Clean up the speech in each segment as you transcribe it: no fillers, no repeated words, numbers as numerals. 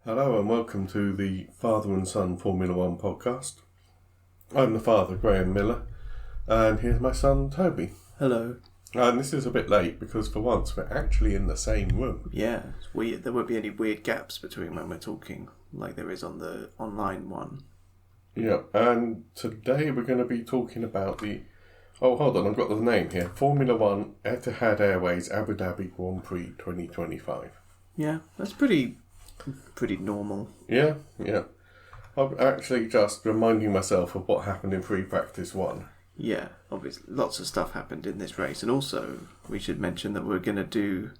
Hello and welcome to the Father and Son Formula One podcast. I'm the father, Graham Miller, and here's my son, Toby. Hello. And this is a bit late because for once we're actually in the same room. Yeah, it's weird. There won't be any weird gaps between when we're talking, like there is on the online one. Yeah, and today we're going to be talking about the... Oh, hold on, I've got the name here. Formula One Etihad Airways Abu Dhabi Grand Prix 2025. Yeah, that's pretty normal. Yeah. I'm actually just reminding myself of what happened in Prix Practice 1. Yeah, obviously, lots of stuff happened in this race. And also, we should mention that we're going to do...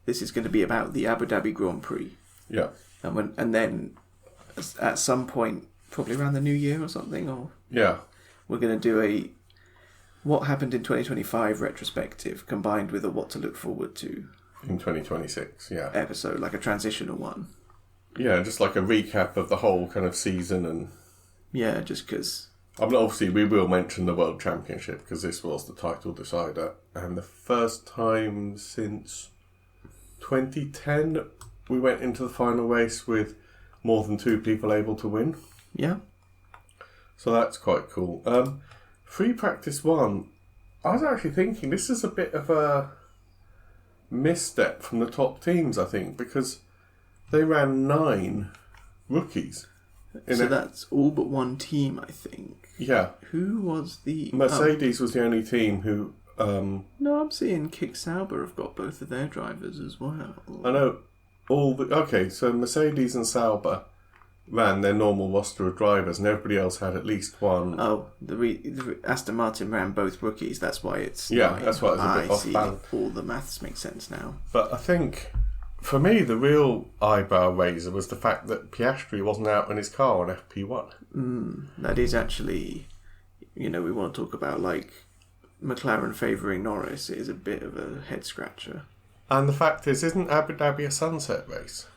This is going to be about the Abu Dhabi Grand Prix. Yeah. And then, at some point, probably around the new year or something, Yeah. we're going to do a what happened in 2025 retrospective combined with a what to look forward to. In 2026, yeah. Episode, like a transitional one. Yeah, just like a recap of the whole kind of season and... Yeah, just because... I mean, obviously, we will mention the World Championship because this was the title decider. And the first time since 2010, we went into the final race with more than two people able to win. Yeah. So that's quite cool. Free Practice 1, I was actually thinking this is a bit of a misstep from the top teams, I think, because they ran 9 rookies. So that's all but one team, I think. Yeah. Who was the... Mercedes was the only team who... No, I'm seeing Kick Sauber have got both of their drivers as well. I know all the... Okay, so Mercedes and Sauber ran their normal roster of drivers and everybody else had at least one. Oh, the Aston Martin ran both rookies, that's why it's... Yeah, that's why it's a bit off balance. All the maths make sense now. But I think... For me, the real eyebrow raiser was the fact that Piastri wasn't out in his car on FP1. That is actually, we want to talk about, like, McLaren favouring Norris. It is a bit of a head-scratcher. And the fact is, isn't Abu Dhabi a sunset race?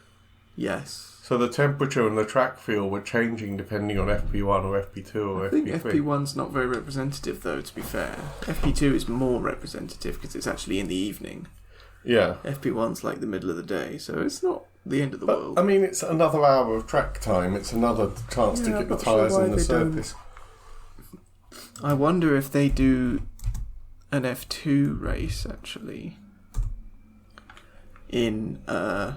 Yes. So the temperature and the track feel were changing depending on FP1 or FP2 or FP3. I think FP1's not very representative, though, to be fair. FP2 is more representative because it's actually in the evening. Yeah. FP1's like the middle of the day, so it's not the end of the world. I mean, it's another hour of track time. It's another chance to get the tyres on the surface. I wonder if they do an F2 race, actually, in Saudi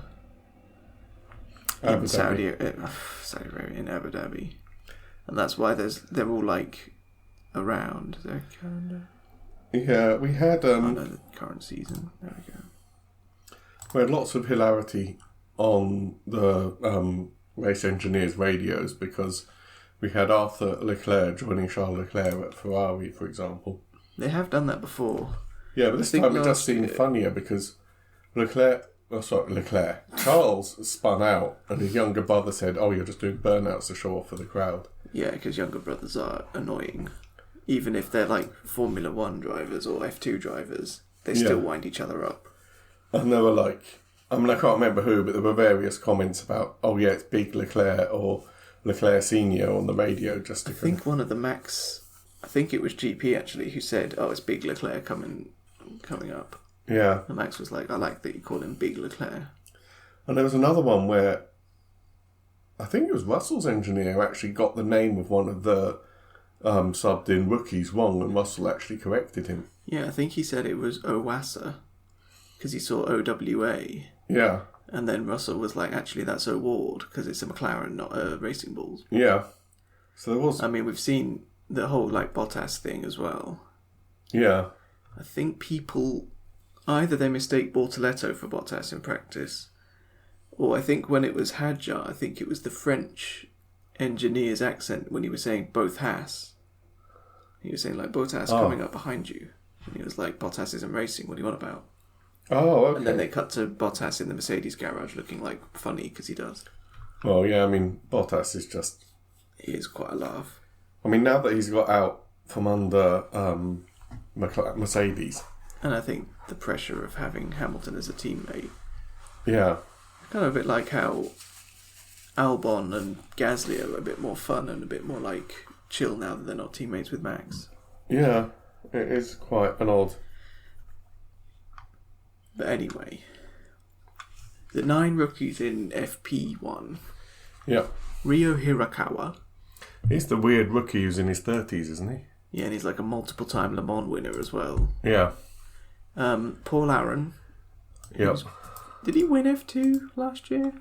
Arabia, in Abu Dhabi. And that's why they're all, like, around their calendar. Yeah, we had... the current season. There we go. We had lots of hilarity on the race engineers' radios because we had Arthur Leclerc joining Charles Leclerc at Ferrari, for example. They have done that before. Yeah, but this time it just seemed funnier because Charles spun out and his younger brother said, "Oh, you're just doing burnouts to show off for the crowd." Yeah, because younger brothers are annoying. Even if they're like Formula 1 drivers or F2 drivers, they still wind each other up. And they were like, I mean, I can't remember who, but there were various comments about, oh yeah, it's Big Leclerc or Leclerc Senior on the radio. I think one of the Max, I think it was GP actually, who said, oh, it's Big Leclerc coming up. Yeah. And Max was like, I like that you call him Big Leclerc. And there was another one where I think it was Russell's engineer who actually got the name of one of the subbed in rookies wrong, and Russell actually corrected him. Yeah, I think he said it was Owasa because he saw OWA. Yeah. And then Russell was like, actually, that's O'Ward because it's a McLaren, not a Racing Bulls. Yeah. So there was... I mean, we've seen the whole, like, Bottas thing as well. Yeah. I think people... Either they mistake Bortoletto for Bottas in practice, or I think when it was Hadjar, I think it was the French engineer's accent when he was saying both Haas. He was saying, like, Bottas coming up behind you. And he was like, Bottas isn't racing, what do you want about? Oh, okay. And then they cut to Bottas in the Mercedes garage looking, like, funny, because he does. Well, yeah, I mean, Bottas is just... He is quite a laugh. I mean, now that he's got out from under Mercedes... And I think the pressure of having Hamilton as a teammate. Yeah. Kind of a bit like how Albon and Gasly are a bit more fun and a bit more, like, chill now that they're not teammates with Max. Yeah, it is quite an odd... But anyway, the 9 rookies in FP1. Yeah. Ryo Hirakawa. He's the weird rookie who's in his 30s, isn't he? Yeah, and he's like a multiple-time Le Mans winner as well. Yeah. Paul Aaron. Yep. Did he win F2 last year?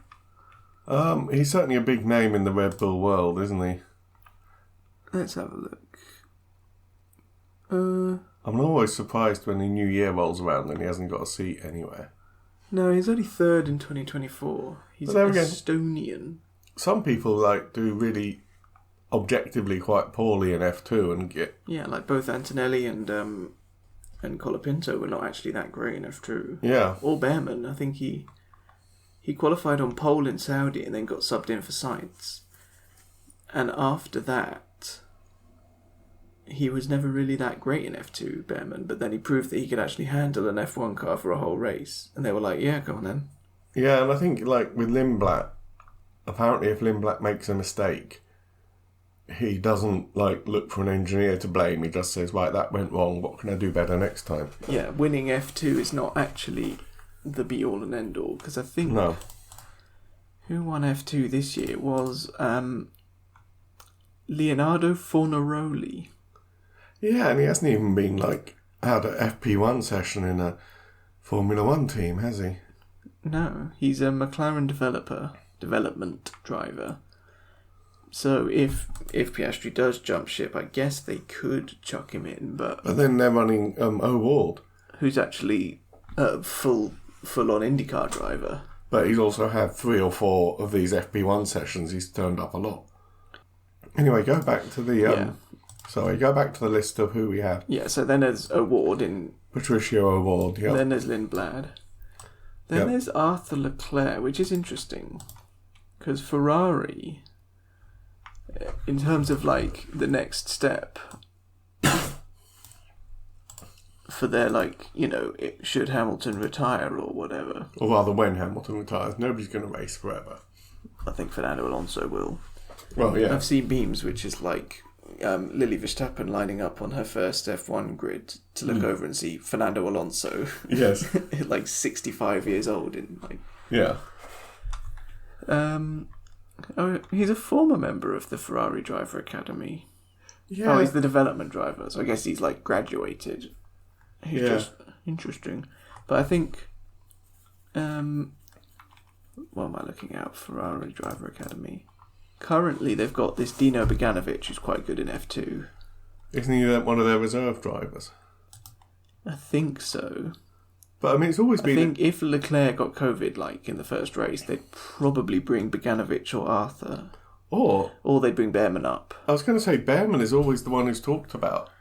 He's certainly a big name in the Red Bull world, isn't he? Let's have a look. I'm always surprised when the new year rolls around and he hasn't got a seat anywhere. No, he's only 3rd in 2024. He's Estonian. Some people do really objectively quite poorly in F2 and get... Yeah, like both Antonelli and Colapinto were not actually that great in F2. Yeah. Or Behrman, I think he qualified on pole in Saudi and then got subbed in for Sainz. And after that, he was never really that great in F2, Behrman, but then he proved that he could actually handle an F1 car for a whole race. And they were like, yeah, go on then. Yeah, and I think with Lindblad, apparently if Lindblad makes a mistake, he doesn't look for an engineer to blame. He just says, right, that went wrong. What can I do better next time? Yeah, winning F2 is not actually the be-all and end-all. Because I think... No. Who won F2 this year was Leonardo Fornaroli. Yeah, and he hasn't even been, had an FP1 session in a Formula 1 team, has he? No, he's a McLaren development driver. So if Piastri does jump ship, I guess they could chuck him in, but then they're running O'Ward, who's actually a full-on IndyCar driver. But he's also had 3 or 4 of these FP1 sessions. He's turned up a lot. Anyway, go back to the go back to the list of who we have. Yeah, so then there's O'Ward in Patricio O'Ward. Yeah. Then there's Lindblad. Then there's Arthur Leclerc, which is interesting because Ferrari, in terms of the next step for their should Hamilton retire or whatever. Or rather, when Hamilton retires, nobody's going to race forever. I think Fernando Alonso will. Well, yeah. I've seen memes which is Lily Verstappen lining up on her first F1 grid to look over and see Fernando Alonso. Yes. 65 years old Yeah. He's a former member of the Ferrari Driver Academy. Yeah. Oh, he's the development driver, so I guess he's graduated. He's just interesting. But I think what am I looking at? Ferrari Driver Academy. Currently, they've got this Dino Beganovic, who's quite good in F2. Isn't he one of their reserve drivers? I think so. But, I mean, it's always been... I think if Leclerc got COVID, in the first race, they'd probably bring Beganovic or Arthur. Or they'd bring Behrman up. I was going to say, Behrman is always the one who's talked about.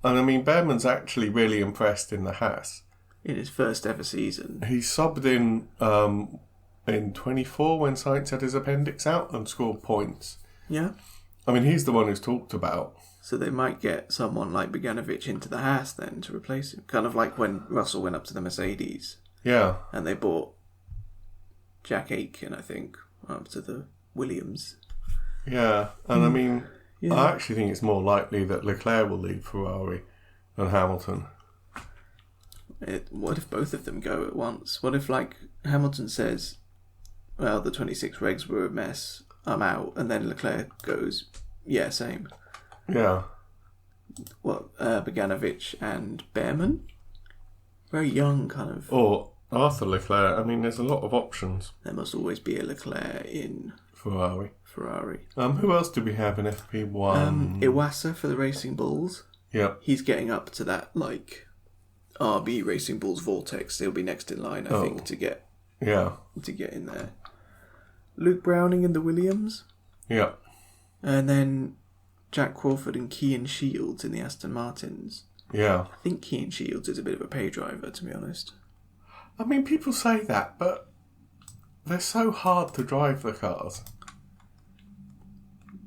And, I mean, Behrman's actually really impressed in the Haas. In his first ever season. He subbed in 24 when Sainz had his appendix out and scored points. Yeah. I mean, he's the one who's talked about. So they might get someone like Beganovic into the Haas then to replace him. Kind of like when Russell went up to the Mercedes. Yeah. And they bought Jack Aitken, I think, up to the Williams. Yeah. And I mean, I actually think it's more likely that Leclerc will leave Ferrari than Hamilton. What if both of them go at once? What if Hamilton says, well, the 26 regs were a mess, I'm out, and then Leclerc goes, yeah, same. Yeah. What, Beganovic and Behrman? Very young, kind of. Or Arthur Leclerc. I mean, there's a lot of options. There must always be a Leclerc in Ferrari. Who else do we have in FP1? Iwasa for the Racing Bulls. Yeah. He's getting up to that, RB Racing Bulls Vortex. He'll be next in line, I think, to get in there. Luke Browning in the Williams. Yeah. And then Jack Crawford and Kean Shields in the Aston Martins. Yeah. I think Kean Shields is a bit of a pay driver, to be honest. I mean, people say that, but they're so hard to drive, the cars.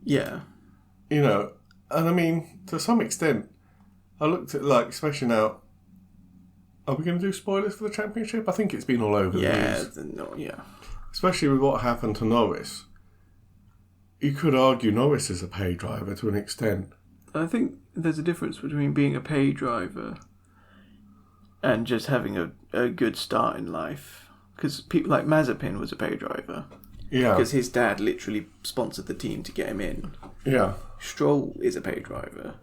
Yeah. And I mean, to some extent, I looked at, especially now, are we going to do spoilers for the championship? I think it's been all over the news. Yeah. Especially with what happened to Norris. You could argue Norris is a pay driver to an extent. I think there's a difference between being a pay driver and just having a good start in life. Because people like Mazepin was a pay driver. Yeah. Because his dad literally sponsored the team to get him in. Yeah. Stroll is a pay driver.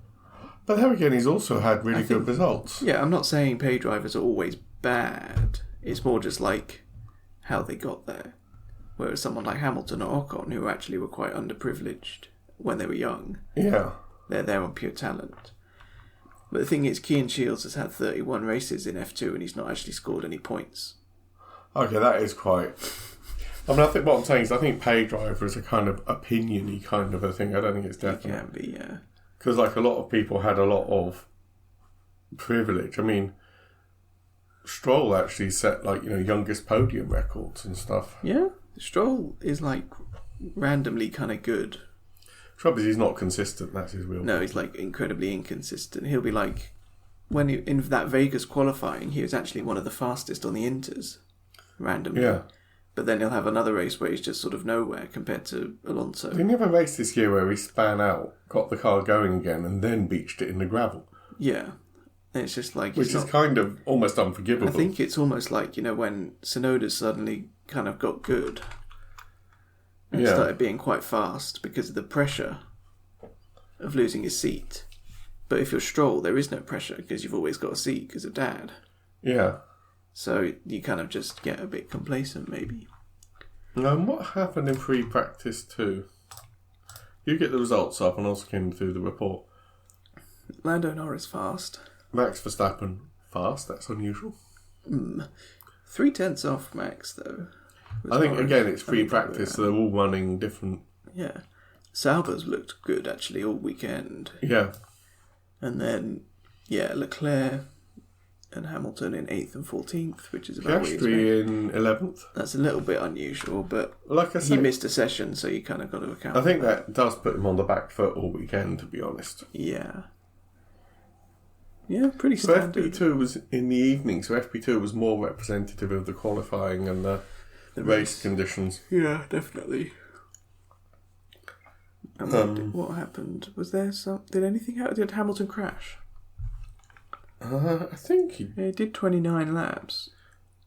But then again, he's also had really good results. Yeah, I'm not saying pay drivers are always bad. It's more just like how they got there. Whereas someone like Hamilton or Ocon, who actually were quite underprivileged when they were young, Yeah. they're there on pure talent. But the thing is, Cian Shields has had 31 races in F2 and he's not actually scored any points. Okay, that is quite... I mean, I think what I'm saying is I think pay driver is a kind of opinion-y kind of a thing. I don't think it's definite. It can be, yeah. Because, like, a lot of people had a lot of privilege. I mean, Stroll actually set, like, youngest podium records and stuff. Yeah, Stroll is, like, randomly kind of good. Trouble is he's not consistent, that's his real No, he's, like, incredibly inconsistent. He'll be, like... in that Vegas qualifying, he was actually one of the fastest on the Inters. Randomly. Yeah. But then he'll have another race where he's just sort of nowhere compared to Alonso. He never raced this year where he span out, got the car going again, and then beached it in the gravel. Yeah. And it's just like... Which is kind of almost unforgivable. I think it's almost like, when Tsunoda suddenly kind of got good and started being quite fast because of the pressure of losing his seat. But if you're Stroll, there is no pressure because you've always got a seat because of Dad. Yeah. So you kind of just get a bit complacent, maybe. And what happened in free practice 2? You get the results up and I'll skim through the report. Lando Norris fast. Max Verstappen fast, that's unusual. 3/10 off Max, though. I think, again, it's free practice, so they're all running different... Yeah. Sauber's looked good, actually, all weekend. Yeah. And then, Leclerc and Hamilton in 8th and 14th, which is about what you expect. Piastri in 11th. That's a little bit unusual, but like I said, he missed a session, so you kind of got to account I think for that does put him on the back foot all weekend, to be honest. Yeah. Yeah, pretty So standard. FP2 was in the evening, so FP2 was more representative of the qualifying and the race conditions. Yeah, definitely. And what happened? Was there some... Did anything happen? Did Hamilton crash? I think he... Yeah, he did 29 laps.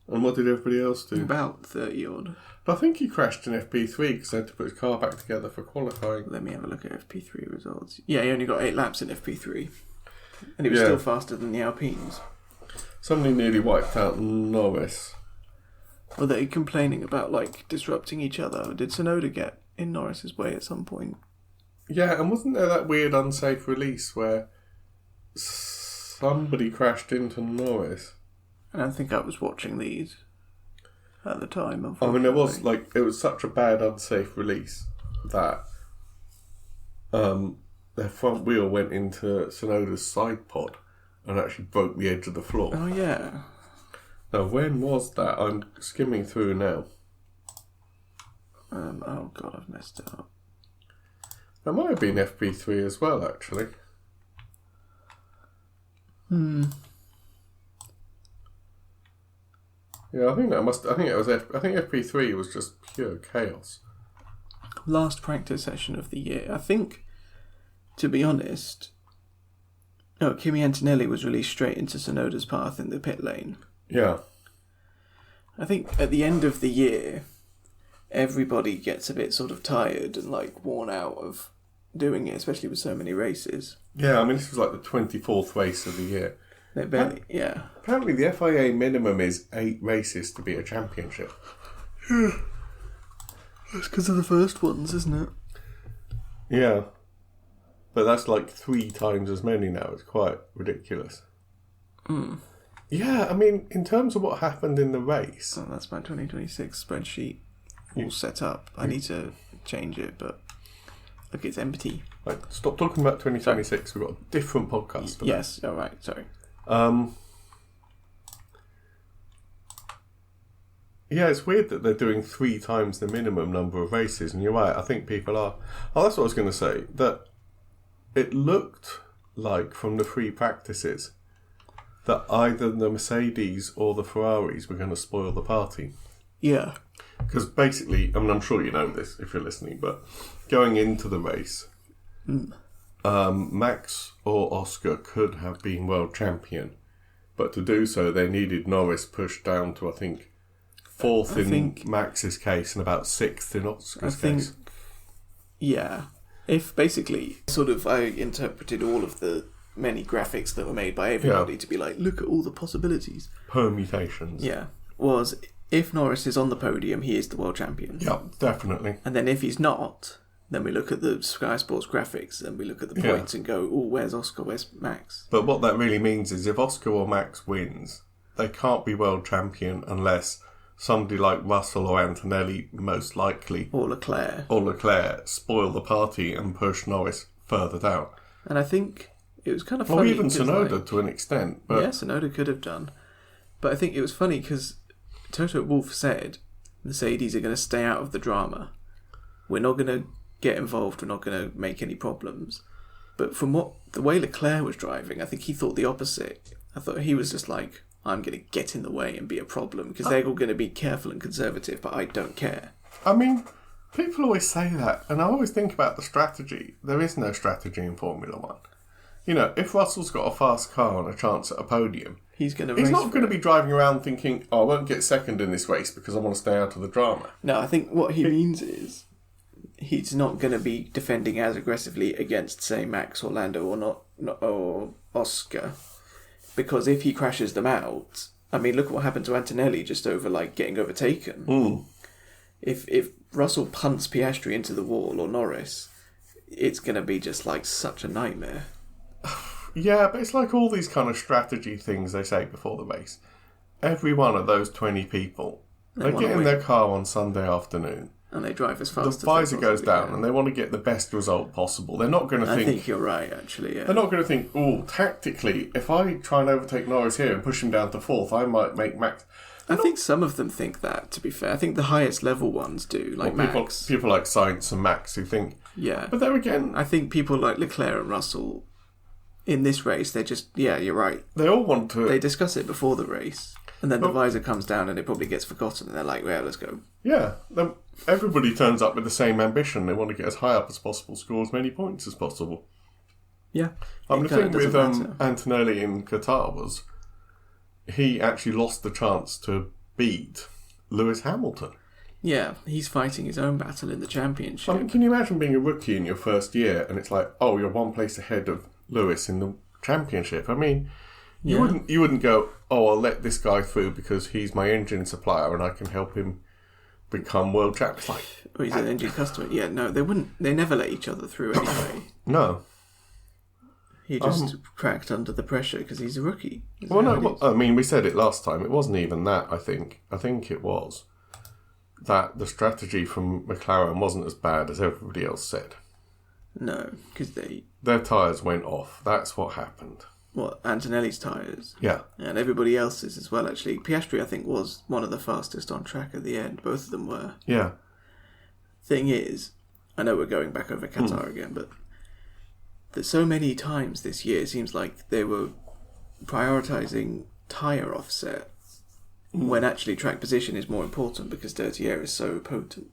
And what did everybody else do? About 30 odd. I think he crashed in FP3 because he had to put his car back together for qualifying. Let me have a look at FP3 results. Yeah, he only got 8 laps in FP3. And he was still faster than the Alpines. Somebody nearly wiped out Norris. Were they complaining about, disrupting each other? Did Tsunoda get in Norris's way at some point? Yeah, and wasn't there that weird unsafe release where somebody crashed into Norris? I don't think I was watching these at the time. I mean, it was such a bad unsafe release that their front wheel went into Tsunoda's side pod and actually broke the edge of the floor. Oh, yeah. Now, when was that? I'm skimming through now. Oh, God, I've messed it up. That might have been FP3 as well, actually. Yeah, I think FP3 was just pure chaos. Last practice session of the year. I think, to be honest, Kimi Antonelli was released straight into Tsunoda's path in the pit lane. Yeah. I think at the end of the year, everybody gets a bit sort of tired and worn out of doing it, especially with so many races. Yeah, I mean, this was the 24th race of the year. Apparently the FIA minimum is 8 races to be a championship. That's because of the first ones, isn't it? Yeah. But that's 3 times as many now. It's quite ridiculous. Yeah, I mean, in terms of what happened in the race... Oh, that's my 2026 spreadsheet all set up. I need to change it, but look, it's empty. Stop talking about 2026. We've got a different podcast for that. Yes, all right, sorry. Yeah, it's weird that they're doing 3 times the minimum number of races, and you're right, I think people are... Oh, that's what I was going to say, that it looked like from the free practices that either the Mercedes or the Ferraris were going to spoil the party. Yeah. Because basically, I mean, I'm sure you know this if you're listening, but going into the race, Max or Oscar could have been world champion, but to do so, they needed Norris pushed down to, I think, fourth in Max's case and about sixth in Oscar's case. Yeah. If basically, sort of, I interpreted all of the many graphics that were made by everybody to be like, look at all the possibilities. Permutations. Yeah. Was, if Norris is on the podium, he is the world champion. Yeah, definitely. And then if he's not, then we look at the Sky Sports graphics and we look at the points and go, oh, where's Oscar, where's Max? But what that really means is if Oscar or Max wins, they can't be world champion unless somebody like Russell or Antonelli, most likely, or Leclerc, spoil the party and push Norris further down. And I think it was kind of funny. Or even Tsunoda to an extent. But... yeah, Tsunoda could have done. But I think it was funny because Toto Wolff said Mercedes are going to stay out of the drama. We're not going to get involved. We're not going to make any problems. But from the way Leclerc was driving, I think he thought the opposite. I thought he was just like, I'm going to get in the way and be a problem because they're all going to be careful and conservative, but I don't care. I mean, people always say that, and I always think about the strategy. There is no strategy in Formula One. You know, if Russell's got a fast car and a chance at a podium, he's not going to be driving around thinking, I won't get second in this race because I want to stay out of the drama. No, I think what he means is he's not going to be defending as aggressively against, say, Max or Lando or Oscar. Because if he crashes them out, I mean, look at what happened to Antonelli just over, like, getting overtaken. Mm. If Russell punts Piastri into the wall or Norris, it's going to be just, like, such a nightmare. Yeah, but it's like all these kind of strategy things they say before the race. Every one of those 20 people, they get in their car on Sunday afternoon. And they drive as fast as the visor goes down and they want to get the best result possible. They're not going to think... I think you're right, actually, yeah. They're not going to think, oh, tactically, if I try and overtake Norris here and push him down to fourth, I might make Max... I think some of them think that, to be fair. I think the highest level ones do, like Max. People like Sainz and Max who think... Yeah. But there again... I think people like Leclerc and Russell, in this race, they're just... Yeah, you're right. They all want to... They discuss it before the race. And then the visor comes down and it probably gets forgotten and they're like, well, let's go. Yeah. Everybody turns up with the same ambition. They want to get as high up as possible, score as many points as possible. Yeah. The thing with Antonelli in Qatar was he actually lost the chance to beat Lewis Hamilton. Yeah, he's fighting his own battle in the championship. I mean, can you imagine being a rookie in your first year and it's like, oh, you're one place ahead of Lewis in the championship? I mean... You wouldn't go, oh, I'll let this guy through because he's my engine supplier and I can help him become world champion. Or he's an engine customer. Yeah, no, they wouldn't. They never let each other through anyway. No. He just cracked under the pressure because he's a rookie. I mean, we said it last time. It wasn't even that, I think. I think it was that the strategy from McLaren wasn't as bad as everybody else said. No, because their tyres went off. That's what happened. What, Antonelli's tyres? Yeah. And everybody else's as well, actually. Piastri, I think, was one of the fastest on track at the end. Both of them were. Yeah. Thing is, I know we're going back over Qatar again, but that so many times this year it seems like they were prioritising tyre offset when actually track position is more important because dirty air is so potent.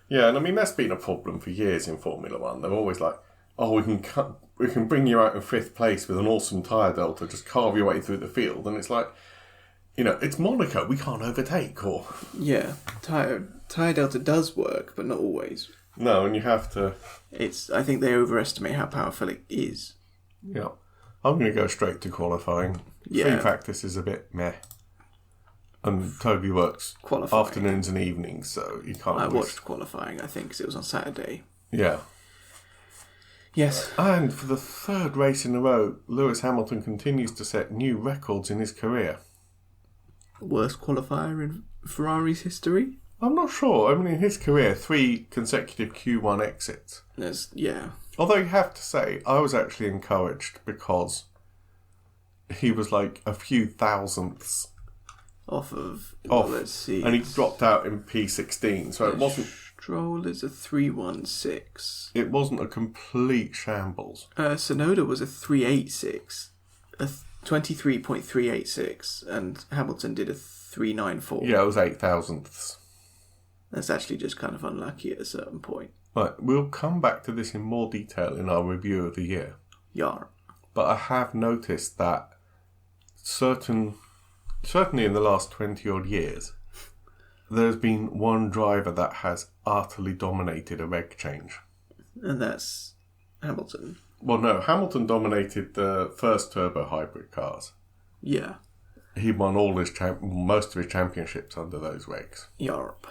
Yeah, and I mean, that's been a problem for years in Formula One. They're always like, oh, we can bring you out in fifth place with an awesome tyre delta, just carve your way through the field. And it's like, you know, it's Monaco, we can't overtake. Or yeah, tyre delta does work, but not always. No, and you have to... I think they overestimate how powerful it is. Yeah. I'm going to go straight to qualifying. Yeah. Free practice is a bit meh. And Toby works afternoons and evenings, so you can't... I watched qualifying, I think, because it was on Saturday. Yeah. Yes. And for the third race in a row, Lewis Hamilton continues to set new records in his career. Worst qualifier in Ferrari's history? I'm not sure. I mean, in his career, 3 consecutive Q1 exits. Yeah. Although you have to say, I was actually encouraged because he was like a few thousandths off. Let's see. And he dropped out in P16, so it wasn't... Stroll is a 3.16. It wasn't a complete shambles. Tsunoda was a 3.86, a 23.386, and Hamilton did a 3.94. Yeah, it was 8 thousandths. That's actually just kind of unlucky at a certain point. Right, we'll come back to this in more detail in our review of the year. Yeah. But I have noticed that certainly in the last 20 odd years, there's been one driver that has utterly dominated a reg change. And that's Hamilton. Well, no, Hamilton dominated the first turbo hybrid cars. Yeah. He won most of his championships under those regs. Yarp.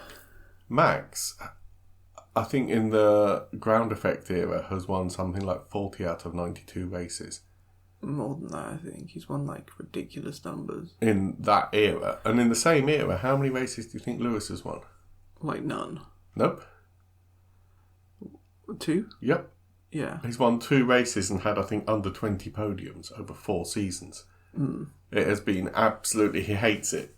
Max, I think in the ground effect era, has won something like 40 out of 92 races. More than that, I think. He's won, like, ridiculous numbers. In that era. And in the same era, how many races do you think Lewis has won? Like, none. Nope. 2? Yep. Yeah. He's won 2 races and had, I think, under 20 podiums over 4 seasons. Mm. It has been absolutely... He hates it.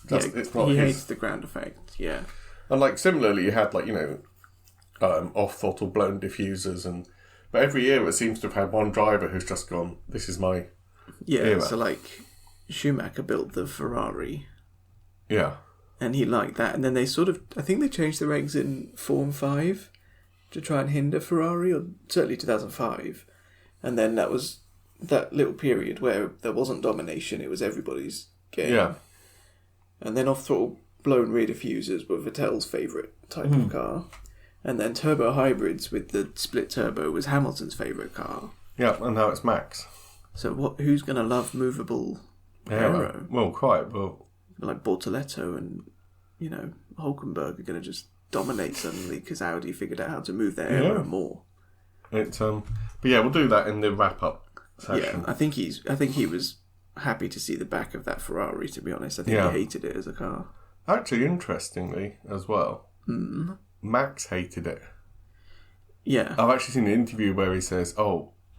He hates the ground effect, yeah. And, like, similarly, you had, like, you know, off-throttle blown diffusers and... But every year it seems to have had one driver who's just gone, this is my era. So, like, Schumacher built the Ferrari. Yeah. And he liked that. And then they sort of... I think they changed the regs in 4 and 5 to try and hinder Ferrari, or certainly 2005. And then that was that little period where there wasn't domination, it was everybody's game. Yeah. And then off-throttle blown rear diffusers were Vettel's favourite type of car. And then turbo hybrids with the split turbo was Hamilton's favourite car. Yeah, and now it's Max. So who's going to love movable aero? Well, quite, but... Like Bortoletto and, you know, Hulkenberg are going to just dominate suddenly because Audi figured out how to move their aero more. But yeah, we'll do that in the wrap-up section. Yeah, I think he was happy to see the back of that Ferrari, to be honest. I think he hated it as a car. Actually, interestingly, as well, Max hated it. Yeah. I've actually seen an interview where he says,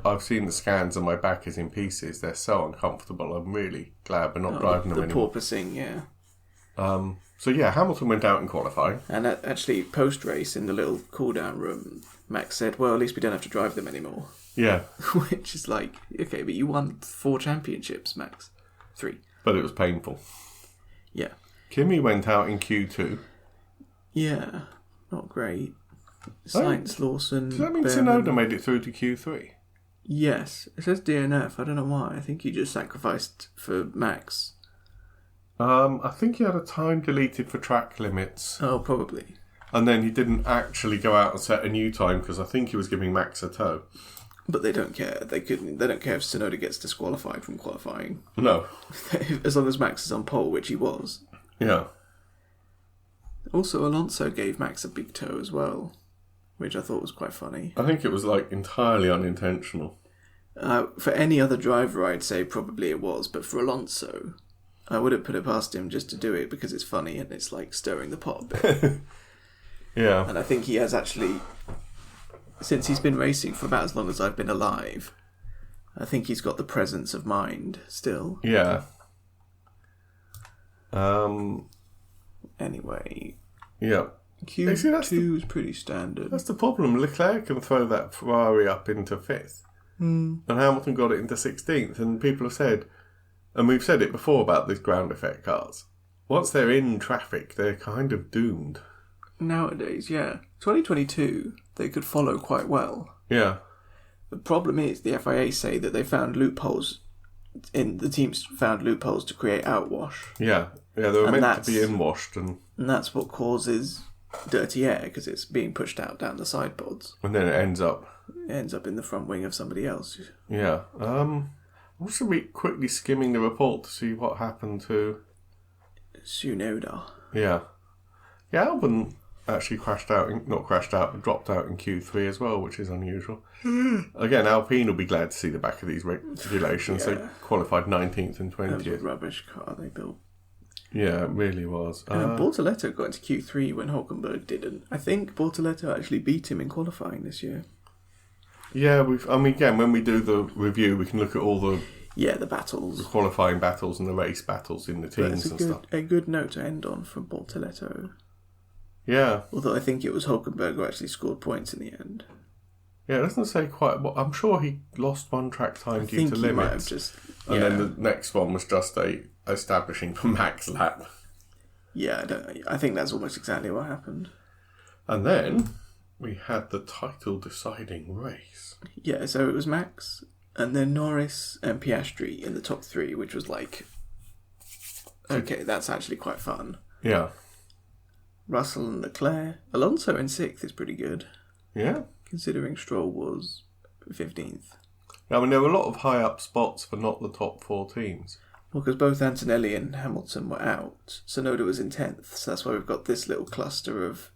I've seen the scans and my back is in pieces. They're so uncomfortable. I'm really glad we're not driving them anymore. The porpoising, yeah. So yeah, Hamilton went out in qualifying. And actually, post-race in the little cool-down room, Max said, well, at least we don't have to drive them anymore. Yeah. Which is like, okay, but you won 4 championships, Max. 3. But it was painful. Yeah. Kimi went out in Q2. Yeah. Not great. Sainz, Lawson... Does that mean Behrman. Tsunoda made it through to Q3? Yes. It says DNF. I don't know why. I think he just sacrificed for Max. I think he had a time deleted for track limits. Oh, probably. And then he didn't actually go out and set a new time because I think he was giving Max a tow. But they don't care. They don't care if Tsunoda gets disqualified from qualifying. No. As long as Max is on pole, which he was. Yeah. Also, Alonso gave Max a big tow as well, which I thought was quite funny. I think it was like entirely unintentional. For any other driver, I'd say probably it was, but for Alonso, I would have put it past him just to do it because it's funny and it's like stirring the pot a bit. Yeah. And I think he has actually, since he's been racing for about as long as I've been alive, I think he's got the presence of mind still. Yeah. Anyway. Yeah. Q2 is pretty standard. That's the problem. Leclerc can throw that Ferrari up into 5th. And Hamilton got it into 16th. And people have said, and we've said it before about these ground effect cars, once they're in traffic, they're kind of doomed. Nowadays, yeah. 2022, they could follow quite well. Yeah. The problem is the FIA say that they found loopholes, the teams found loopholes to create outwash. Yeah. Yeah, they were meant to be inwashed. And that's what causes dirty air, because it's being pushed out down the side pods. And then it ends up in the front wing of somebody else. Yeah. I'm also quickly skimming the report to see what happened to Tsunoda. Yeah. Yeah, Albon actually dropped out in Q3 as well, which is unusual. Again, Alpine will be glad to see the back of these regulations. Yeah. They qualified 19th and That was 20th. a rubbish car they built. Yeah, it really was. Bortoletto got into Q3 when Hulkenberg didn't. I think Bortoletto actually beat him in qualifying this year. Yeah, again, when we do the review, we can look at all the battles, the qualifying battles and the race battles in the teams and stuff. A good note to end on from Bortoletto. Yeah. Although I think it was Hulkenberg who actually scored points in the end. Yeah, it doesn't say quite what. I'm sure he lost one track time due to limits. And then the next one was just establishing for max lap. Yeah, I think that's almost exactly what happened. And then we had the title deciding race. Yeah, so it was Max, and then Norris and Piastri in the top 3, which was like, okay, that's actually quite fun. Yeah. Russell and Leclerc. Alonso in 6th is pretty good, Yeah. considering Stroll was 15th. I mean, there were a lot of high-up spots for not the top 4 teams. Well, because both Antonelli and Hamilton were out. Tsunoda was in 10th, so that's why we've got this little cluster of...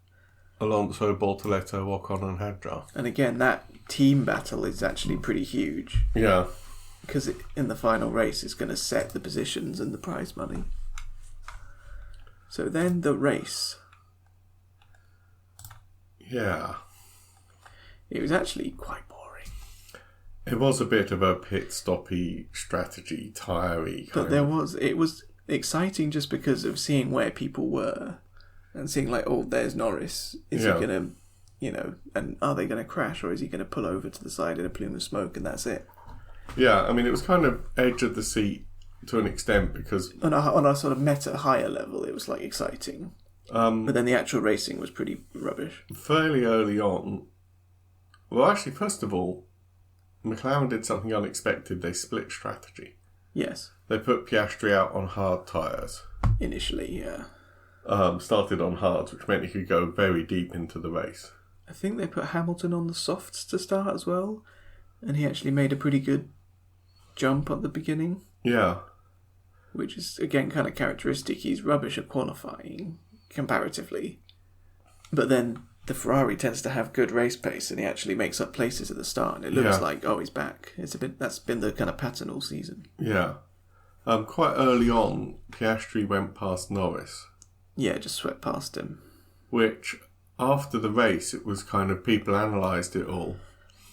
Alonso, Bortoletto, Ocon and Hadjar. And again, that team battle is actually pretty huge. Yeah. Because in the final race, it's going to set the positions and the prize money. So then the race. Yeah. It was actually quite boring. It was a bit of a pit-stoppy strategy, tyre-y. But it was exciting just because of seeing where people were. And seeing like, oh, there's Norris. Is he going to, and are they going to crash or is he going to pull over to the side in a plume of smoke and that's it? Yeah, I mean, it was kind of edge of the seat to an extent because... On a sort of meta higher level, it was like exciting. But then the actual racing was pretty rubbish. Fairly early on... Well, actually, first of all, McLaren did something unexpected. They split strategy. Yes. They put Piastri out on hard tyres. Initially, yeah. Started on hards, which meant he could go very deep into the race. I think they put Hamilton on the softs to start as well, and he actually made a pretty good jump at the beginning. Yeah. Which is, again, kind of characteristic. He's rubbish at qualifying, comparatively. But then the Ferrari tends to have good race pace, and he actually makes up places at the start, and it looks like, oh, he's back. That's been the kind of pattern all season. Yeah. Quite early on, Piastri went past Norris. Yeah, just swept past him. Which, after the race, it was kind of people analysed it all.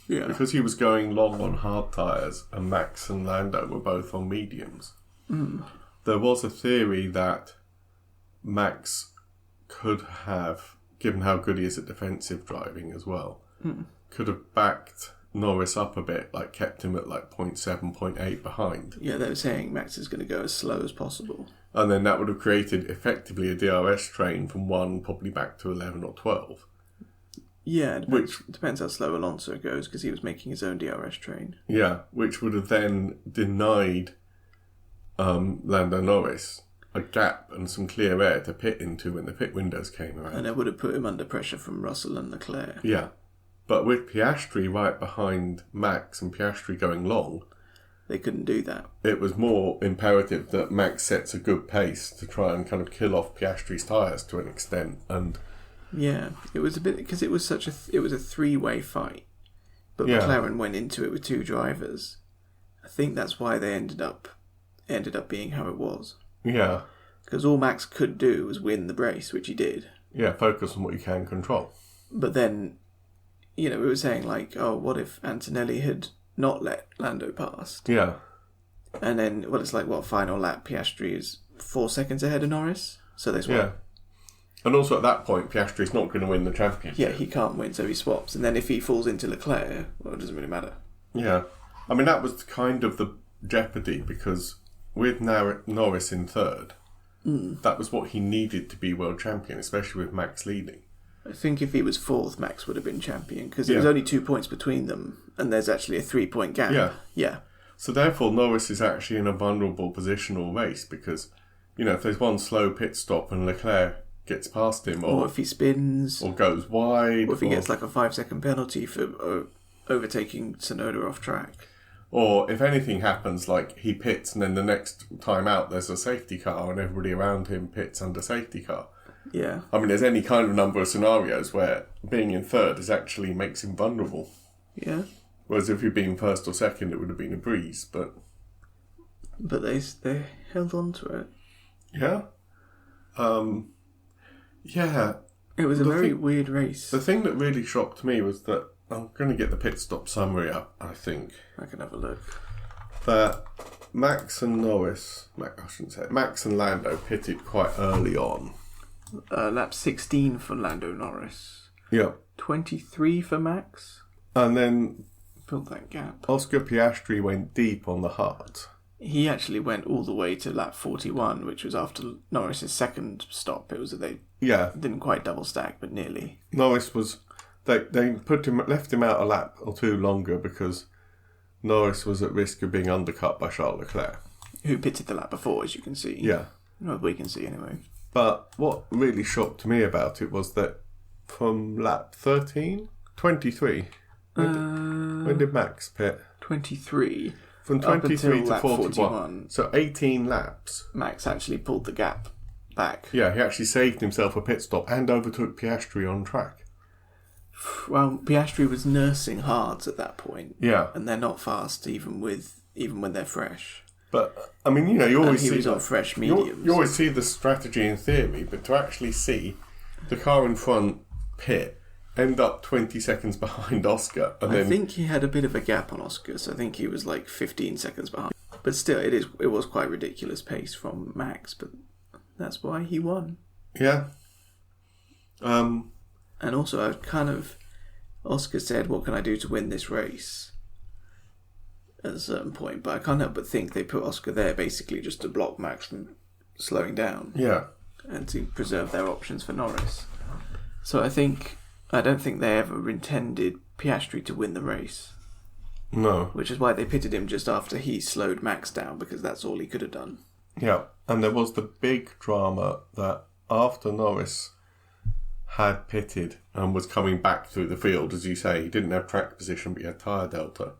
Yeah. Because he was going long on hard tyres and Max and Lando were both on mediums. There was a theory that Max could have, given how good he is at defensive driving as well, could have backed Norris up a bit, like kept him at like 0.7, 0.8 behind. Yeah, they were saying Max is going to go as slow as possible. And then that would have created effectively a DRS train from 1 probably back to 11 or 12. Yeah, it depends how slow Alonso goes because he was making his own DRS train. Yeah, which would have then denied Lando Norris a gap and some clear air to pit into when the pit windows came around. And it would have put him under pressure from Russell and Leclerc. Yeah. But with Piastri right behind Max and Piastri going long, they couldn't do that. It was more imperative that Max sets a good pace to try and kind of kill off Piastri's tyres to an extent. And yeah, it was a bit because it was a 3-way fight, but McLaren went into it with 2 drivers. I think that's why they ended up being how it was. Yeah, because all Max could do was win the race, which he did. Yeah, focus on what you can control. But then, we were saying like, oh, what if Antonelli had not let Lando past? Yeah. And then, it's like, final lap, Piastri is 4 seconds ahead of Norris, so they swap. Yeah. And also at that point, Piastri's not going to win the championship. Yeah, he can't win, so he swaps. And then if he falls into Leclerc, it doesn't really matter. Yeah. I mean, that was kind of the jeopardy, because with Norris in third, that was what he needed to be world champion, especially with Max leading. I think if he was 4th, Max would have been champion, because there was only 2 points between them, and there's actually a 3-point gap. Yeah. Yeah. So therefore, Norris is actually in a vulnerable position all race, because, if there's one slow pit stop and Leclerc gets past him, or if he spins, or goes wide, or if he gets like a 5-second penalty for overtaking Tsunoda off track. Or if anything happens, like he pits and then the next time out there's a safety car and everybody around him pits under safety car. Yeah. I mean, there's any kind of number of scenarios where being in third actually makes him vulnerable. Yeah. Whereas if you'd been first or second, it would have been a breeze, but they held on to it. Yeah. Yeah. It was a very weird race. The thing that really shocked me was that, I'm going to get the pit stop summary up, I think. I can have a look. That Max and Lando pitted quite early on. Lap 16 for Lando Norris. Yeah. 23 for Max. And then filled that gap. Oscar Piastri went deep on the hard. He actually went all the way to lap 41, which was after Norris's second stop. It was they didn't quite double stack, but nearly. Norris was they left him out a lap or two longer because Norris was at risk of being undercut by Charles Leclerc, who pitted the lap before, as you can see. Yeah. Well, we can see anyway. But what really shocked me about it was that from lap 23, when did Max pit? 23. From 23 to 41. 41. So 18 laps. Max actually pulled the gap back. Yeah, he actually saved himself a pit stop and overtook Piastri on track. Well, Piastri was nursing hards at that point. Yeah. And they're not fast even when they're fresh. But, I mean, you always see... he was on fresh mediums. You always see the strategy in theory, but to actually see the car in front pit, end up 20 seconds behind Oscar, and I think he had a bit of a gap on Oscar, so I think he was like 15 seconds behind. But still, it was quite ridiculous pace from Max, but that's why he won. Yeah. And also, Oscar said, "What can I do to win this race?" At a certain point, but I can't help but think they put Oscar there basically just to block Max from slowing down. Yeah. And to preserve their options for Norris. So I don't think they ever intended Piastri to win the race. No. Which is why they pitted him just after he slowed Max down, because that's all he could have done. Yeah, and there was the big drama that after Norris had pitted and was coming back through the field, as you say, he didn't have track position, but he had tyre delta.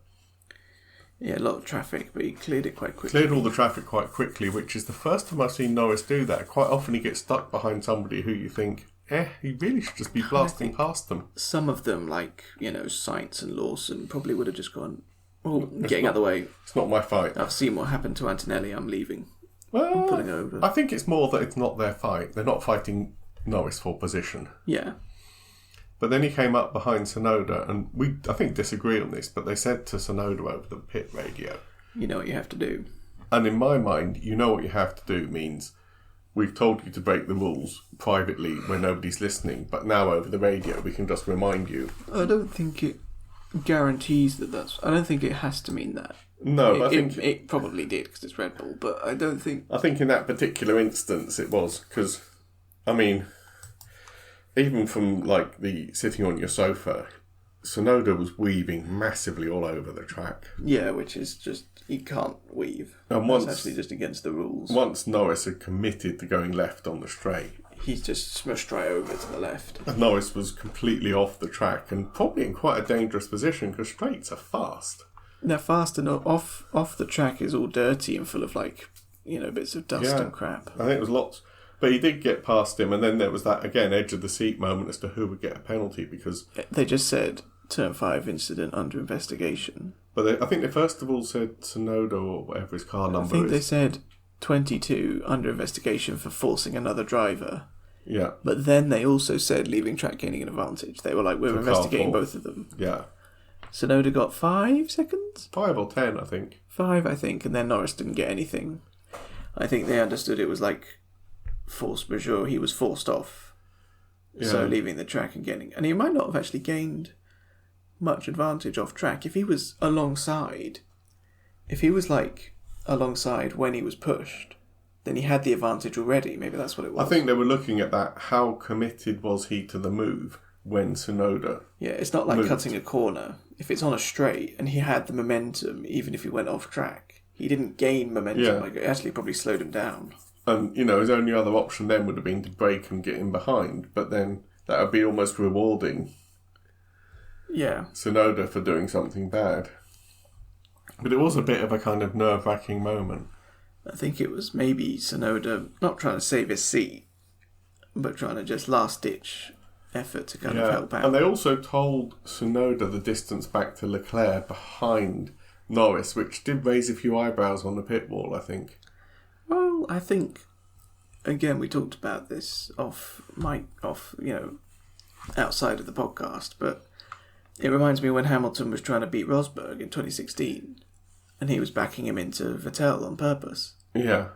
Yeah, a lot of traffic, but he cleared it quite quickly. Cleared all the traffic quite quickly, which is the first time I've seen Norris do that. Quite often he gets stuck behind somebody who you think, he really should just be blasting past them. Some of them, like, Sainz and Lawson, probably would have just gone, getting out of the way. It's not my fight. I've seen what happened to Antonelli, I'm leaving. Well, I'm pulling over. I think it's more that it's not their fight. They're not fighting Norris for position. Yeah. But then he came up behind Tsunoda, and we, I think, disagree on this, but they said to Tsunoda over the pit radio, "You know what you have to do." And in my mind, you know what you have to do means we've told you to break the rules privately when nobody's listening, but now over the radio we can just remind you. I don't think it guarantees that's... I don't think it has to mean that. No, I think... It probably did because it's Red Bull, but I don't think... I think in that particular instance it was, because, I mean... Even from, the sitting on your sofa, Tsunoda was weaving massively all over the track. Yeah, which is just, he can't weave. And That's actually just against the rules. Once Norris had committed to going left on the straight, he's just smushed right over to the left. And Norris was completely off the track and probably in quite a dangerous position because straights are fast. They're fast and off the track is all dirty and full of, bits of dust and crap. I think it was lots... But he did get past him, and then there was that, again, edge of the seat moment as to who would get a penalty, because... They just said, Turn 5 incident under investigation. But I think they first of all said Tsunoda, or whatever his car number is. I think they said 22 under investigation for forcing another driver. Yeah. But then they also said leaving track gaining an advantage. They were like, we're investigating both of them. Yeah. Tsunoda got 5 seconds? 5 or 10, I think. 5, I think, and then Norris didn't get anything. I think they understood it was force majeure. He was forced off. Yeah. So leaving the track and getting... And he might not have actually gained much advantage off track. If he was alongside... alongside when he was pushed, then he had the advantage already. Maybe that's what it was. I think they were looking at that. How committed was he to the move when Tsunoda... Yeah, it's not like cutting a corner. If it's on a straight and he had the momentum, even if he went off track, he didn't gain momentum. Yeah. It actually probably slowed him down. And, his only other option then would have been to brake and get him behind. But then that would be almost rewarding Tsunoda for doing something bad. But it was a bit of a kind of nerve-wracking moment. I think it was maybe Tsunoda not trying to save his seat, but trying to just last-ditch effort to kind of help out. And they also told Tsunoda the distance back to Leclerc behind Norris, which did raise a few eyebrows on the pit wall, I think. Well, I think, again, we talked about this outside of the podcast, but it reminds me when Hamilton was trying to beat Rosberg in 2016, and he was backing him into Vettel on purpose. Yeah.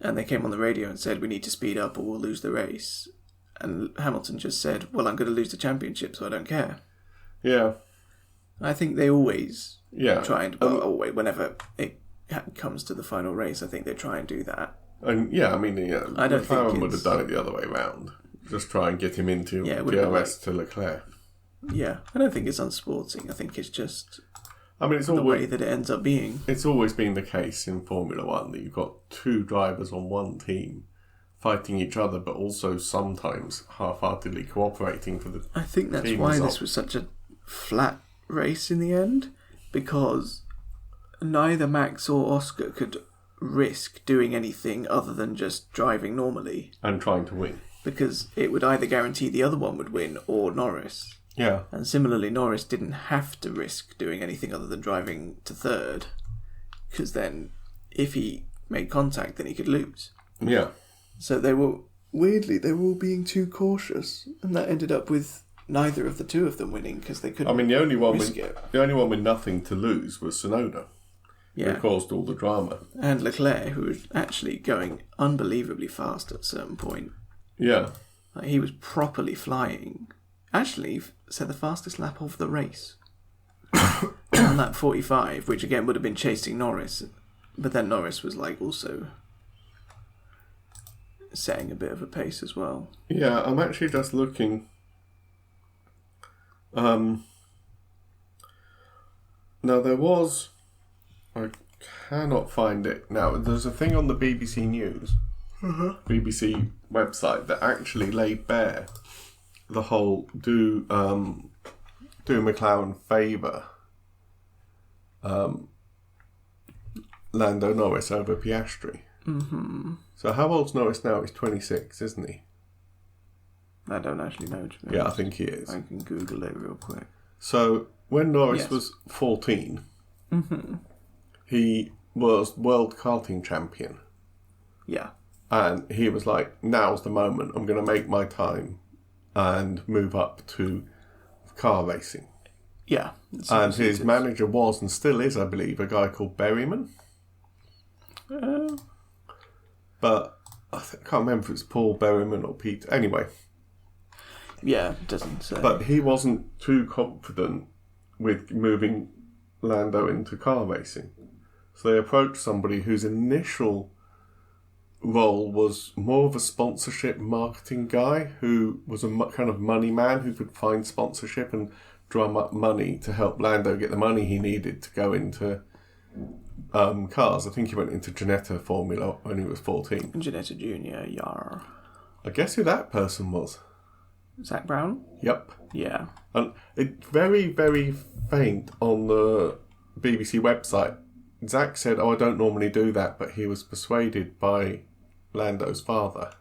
And they came on the radio and said, we need to speed up or we'll lose the race. And Hamilton just said, well, I'm going to lose the championship, so I don't care. Yeah. I think they always try and, whenever it comes to the final race, I think they try and do that. And I don't think McLaren would have done it the other way round. Just try and get him into DRS to Leclerc. Yeah, I don't think it's unsporting. I think it's just it's the way that it ends up being. It's always been the case in Formula 1 that you've got two drivers on one team fighting each other, but also sometimes half-heartedly cooperating for the I think that's team why result. this was such a flat race in the end, because neither Max or Oscar could risk doing anything other than just driving normally, and trying to win. because it would either guarantee the other one would win or Norris. Yeah. And similarly, Norris didn't have to risk doing anything other than driving to third, because then if he made contact, then he could lose. Yeah. So they were all being too cautious, and that ended up with neither of the two of them winning because they couldn't. I mean, the only one risk it. with nothing to lose was Tsunoda, Yeah, who caused all the drama. and Leclerc, who was actually going unbelievably fast at a certain point. Yeah. Like, he was properly flying. Actually, set the fastest lap of the race on lap 45, which again would have been chasing Norris, but then Norris was like also setting a bit of a pace as well. Yeah, I'm actually just looking. Now there was, I cannot find it now. There's a thing on the BBC News, BBC website, that actually laid bare the whole do McLaren favour Lando Norris over Piastri. Mm-hmm. So how old's Norris now? He's 26, isn't he? I don't actually know. To be Yeah, I honest. think he is. I can Google it real quick. So when Norris Yes. was 14, Mm-hmm. he was world karting champion. Yeah. And he was like, now's the moment. I'm going to make my time and move up to car racing. Yeah. And his manager was, and still is, I believe, a guy called Berryman. But I can't remember if it's Paul Berryman or Pete. Anyway. Yeah, it doesn't say. But he wasn't too confident with moving Lando into car racing. So they approached somebody whose initial role was more of a sponsorship marketing guy, who was a kind of money man who could find sponsorship and drum up money to help Lando get the money he needed to go into cars. I think he went into Ginetta Formula when he was 14. Ginetta Jr., Yar. I guess who that person was. Zach Brown? Yep. Yeah. And it's very, very faint on the BBC website. Zach said, I don't normally do that, but he was persuaded by Lando's father.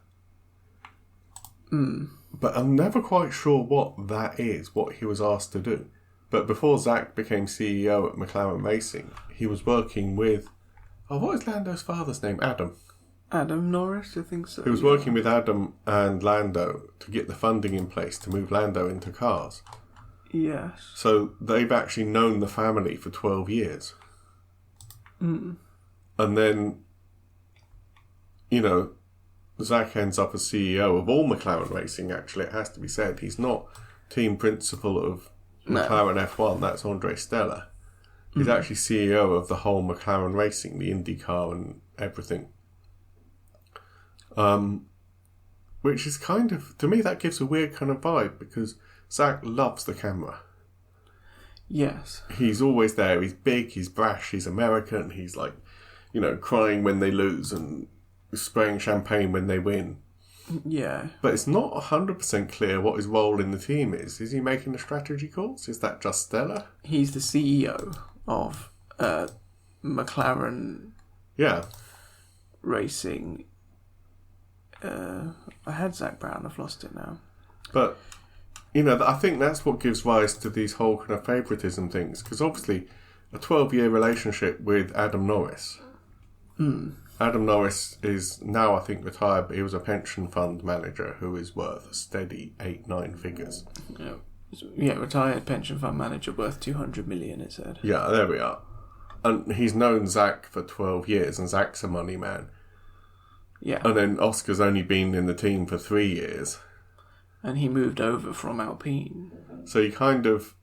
But I'm never quite sure what that is, what he was asked to do. But before Zach became CEO at McLaren Racing, he was working with... what is Lando's father's name? Adam. Adam Norris, I think so. He was working with Adam and Lando to get the funding in place to move Lando into cars. Yes. So they've actually known the family for 12 years. Mm. And then, Zach ends up as CEO of all McLaren Racing, actually, it has to be said. He's not team principal of McLaren F1, that's Andre Stella. He's actually CEO of the whole McLaren Racing, the IndyCar and everything. Which is kind of, to me, that gives a weird kind of vibe, because Zach loves the camera. Yes. He's always there. He's big, he's brash, he's American. He's like, crying when they lose and spraying champagne when they win. Yeah. But it's not 100% clear what his role in the team is. Is he making the strategy calls? Is that just Stella? He's the CEO of McLaren Yeah. Racing. I had Zach Brown, I've lost it now. But, I think that's what gives rise to these whole kind of favouritism things. Because obviously, a 12-year relationship with Adam Norris. Adam Norris is now, I think, retired, but he was a pension fund manager who is worth a steady 8-9 figures. Yeah, retired pension fund manager worth 200 million, it said. Yeah, there we are. And he's known Zach for 12 years, and Zach's a money man. Yeah. And then Oscar's only been in the team for 3 years. And he moved over from Alpine. So you kind of...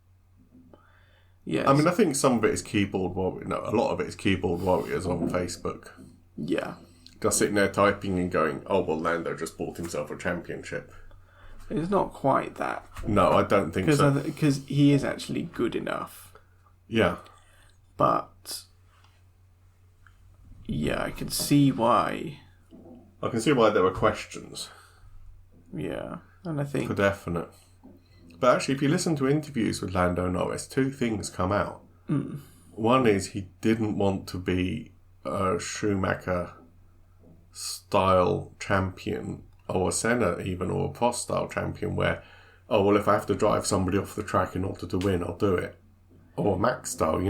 Yes. I mean, I think some of it is keyboard warrior. No, a lot of it is keyboard warriors on Facebook. Yeah. Just sitting there typing and going, oh, well, Lando just bought himself a championship. It's not quite that. No, I don't think so. Because he is actually good enough. Yeah. But... yeah, I can see why I can see why there were questions. Yeah, and I think... For definite. But actually, if you listen to interviews with Lando Norris, two things come out. One is he didn't want to be a Schumacher-style champion, or a Senna even, or a Prost-style champion where, oh, well, if I have to drive somebody off the track in order to win, I'll do it. Or Max style,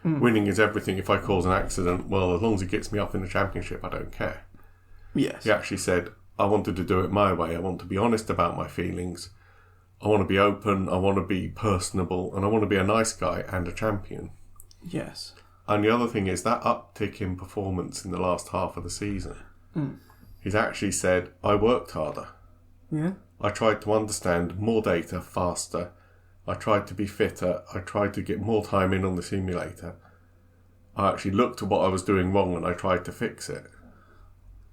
winning is everything. If I cause an accident, well, as long as it gets me up in the championship, I don't care. Yes. He actually said, I wanted to do it my way. I want to be honest about my feelings. I want to be open. I want to be personable. And I want to be a nice guy and a champion. Yes. And the other thing is that uptick in performance in the last half of the season. He's actually said, I worked harder. Yeah. I tried to understand more data faster. I tried to be fitter. I tried to get more time in on the simulator. I actually looked at what I was doing wrong and I tried to fix it.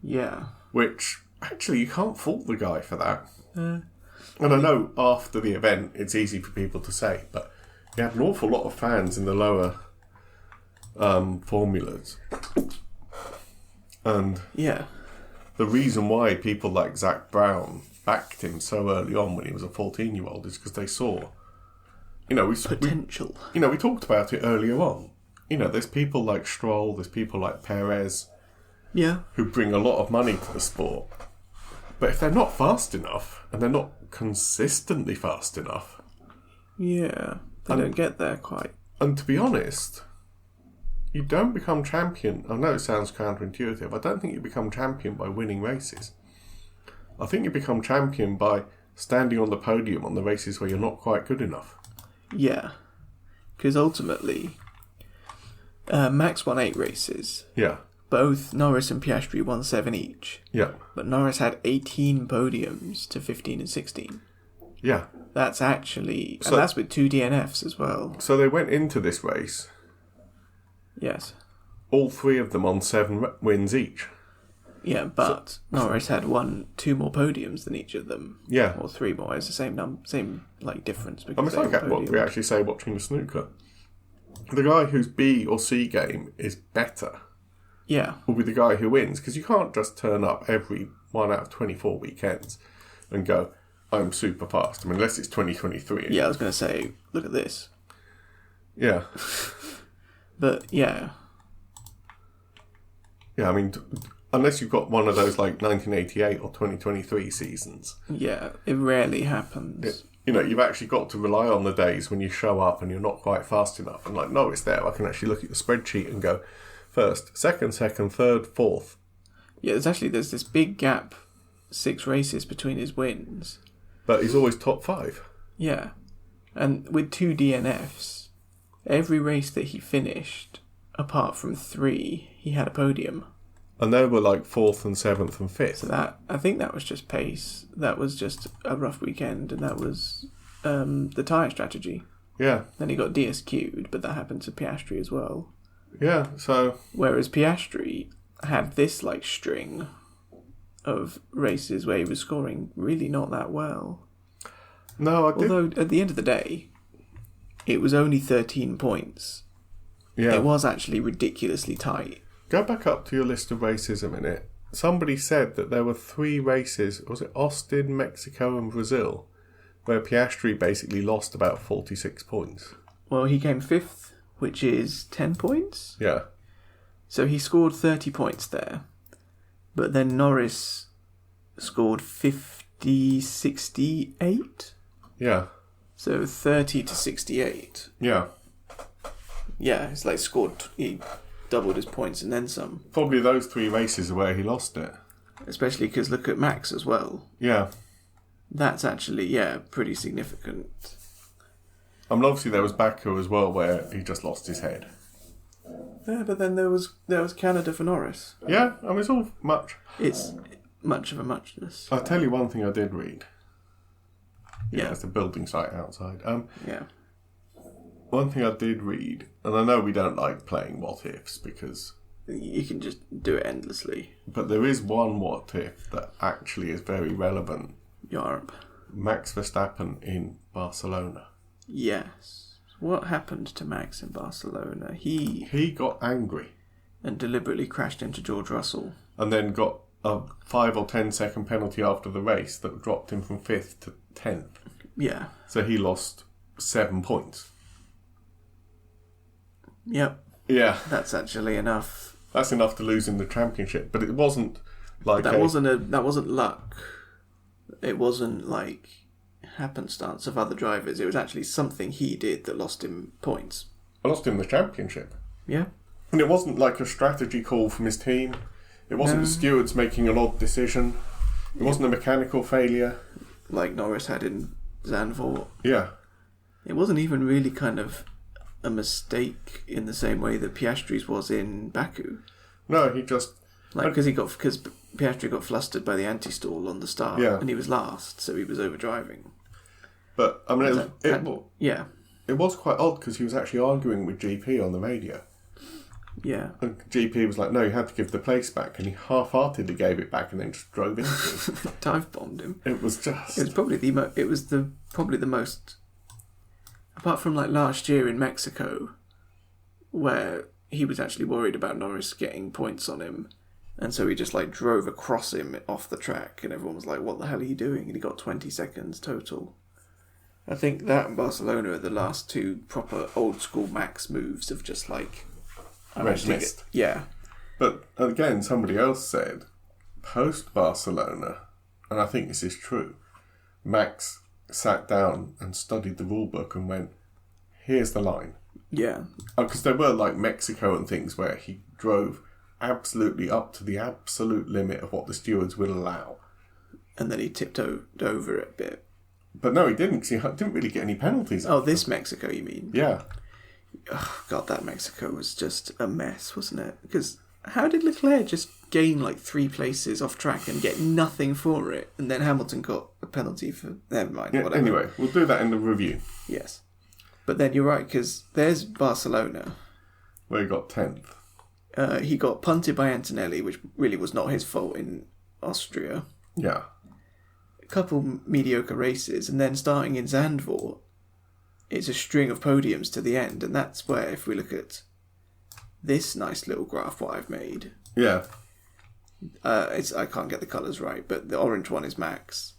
Yeah. Which, actually, you can't fault the guy for that. And I know after the event it's easy for people to say, but he had an awful lot of fans in the lower formulas. And yeah, the reason why people like Zach Brown backed him so early on when he was a 14-year-old is because they saw, potential. We talked about it earlier on. There's people like Stroll, there's people like Perez, who bring a lot of money to the sport. But if they're not fast enough, and they're not consistently fast enough... Yeah, they don't get there quite. And to be honest, you don't become champion... I know it sounds counterintuitive. I don't think you become champion by winning races. I think you become champion by standing on the podium on the races where you're not quite good enough. Yeah, because ultimately, Max won 8 races. Yeah. Both Norris and Piastri won 7 each. Yeah. But Norris had 18 podiums to 15 and 16. Yeah. That's actually... and that's with 2 DNFs as well. So they went into this race... Yes. All 3 of them on 7 wins each. Yeah, but Norris had 2 more podiums than each of them. Yeah. Or 3 more. It's the same difference. It's like what we actually say watching the snooker. The guy whose B or C game is better... Yeah. will be the guy who wins, because you can't just turn up every 1 out of 24 weekends and go, I'm super fast. Unless it's 2023. Yeah, I was going to say, look at this. Yeah. But, yeah. Yeah, unless you've got one of those, like, 1988 or 2023 seasons. Yeah, it rarely happens. You've actually got to rely on the days when you show up and you're not quite fast enough. And, no, it's there. I can actually look at the spreadsheet and go, first, second, third, fourth. Yeah, there's this big gap, 6 races between his wins. But he's always top 5. Yeah. And with 2 DNFs, every race that he finished, apart from 3, he had a podium. And they were like 4th and 7th and 5th. So I think that was just pace. That was just a rough weekend, and that was the tyre strategy. Yeah. Then he got DSQ'd, but that happened to Piastri as well. Yeah, so... Whereas Piastri had this, string of races where he was scoring really not that well. No, I did... Although, at the end of the day, it was only 13 points. Yeah. It was actually ridiculously tight. Go back up to your list of races a minute. Somebody said that there were 3 races, was it Austin, Mexico and Brazil, where Piastri basically lost about 46 points. Well, he came 5th, which is 10 points? Yeah. So he scored 30 points there. But then Norris scored 68? Yeah. So 30 to 68. Yeah. Yeah, it's he doubled his points and then some. Probably those 3 races are where he lost it. Especially because look at Max as well. Yeah. That's actually, pretty significant. Obviously there was Baku as well, where he just lost his head. Yeah, but then there was Canada for Norris. Yeah, it's all much. It's much of a muchness. I'll tell you one thing I did read. Yeah. It's the building site outside. Yeah. One thing I did read, and I know we don't like playing what ifs because... You can just do it endlessly. But there is one what if that actually is very relevant. Europe. Max Verstappen in Barcelona. Yes. What happened to Max in Barcelona? He got angry. And deliberately crashed into George Russell. And then got a 5 or 10 second penalty after the race that dropped him from 5th to 10th. Yeah. So he lost 7 points. Yep. Yeah. That's actually enough. That's enough to lose in the championship, but it wasn't like that wasn't luck. It wasn't like happenstance of other drivers. It was actually something he did that lost him points. I lost him the championship. Yeah. And it wasn't like a strategy call from his team. It wasn't the stewards making an odd decision. It wasn't a mechanical failure. Like Norris had in Zandvoort. Yeah. It wasn't even really kind of a mistake in the same way that Piastri's was in Baku. No, he just... because Piastri got flustered by the anti-stall on the start, and he was last, so he was overdriving. But, I mean, it was quite odd because he was actually arguing with GP on the radio. Yeah. And GP was like, no, you had to give the place back, and he half-heartedly gave it back and then just drove into him. Dive bombed him. It was just... It was probably the most... Apart from like last year in Mexico, where he was actually worried about Norris getting points on him, and so he just like drove across him off the track, and everyone was like, what the hell are you doing? And he got 20 seconds total. I think that and Barcelona are the last two proper old school Max moves of just like... Red mist. Yeah. But again, somebody else said, post-Barcelona, and I think this is true, Max sat down and studied the rule book and went, here's the line. Yeah. Because there were like Mexico and things where he drove absolutely up to the absolute limit of what the stewards will allow. And then he tiptoed over it a bit. But no, he didn't, because he didn't really get any penalties. Oh, this Mexico, you mean? Yeah. Oh, God, that Mexico was just a mess, wasn't it? Because how did Leclerc just gain like 3 places off track and get nothing for it? And then Hamilton got a penalty for... Never mind, whatever. Anyway, we'll do that in the review. Yes. But then you're right, because there's Barcelona. Where he got 10th. He got punted by Antonelli, which really was not his fault in Austria. Yeah. A couple mediocre races, and then starting in Zandvoort, it's a string of podiums to the end, and that's where, if we look at this nice little graph what I've made... Yeah. I can't get the colours right, but the orange one is Max.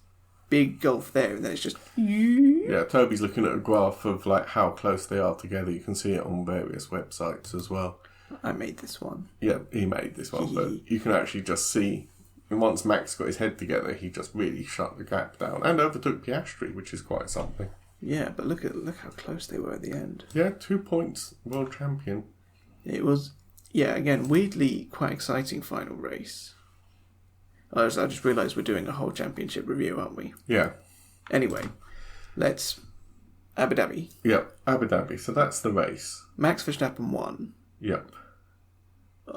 Big gulf there, and then it's just... Yeah, Toby's looking at a graph of like how close they are together. You can see it on various websites as well. I made this one. Yeah, he made this one, but you can actually just see... And once Max got his head together, he just really shut the gap down and overtook Piastri, which is quite something. Yeah, but look how close they were at the end. Yeah, 2 points, world champion. It was, again, weirdly quite exciting final race. I just realised we're doing a whole championship review, aren't we? Yeah. Anyway, let's... Abu Dhabi. Yep, Abu Dhabi. So that's the race. Max Verstappen won. Yep.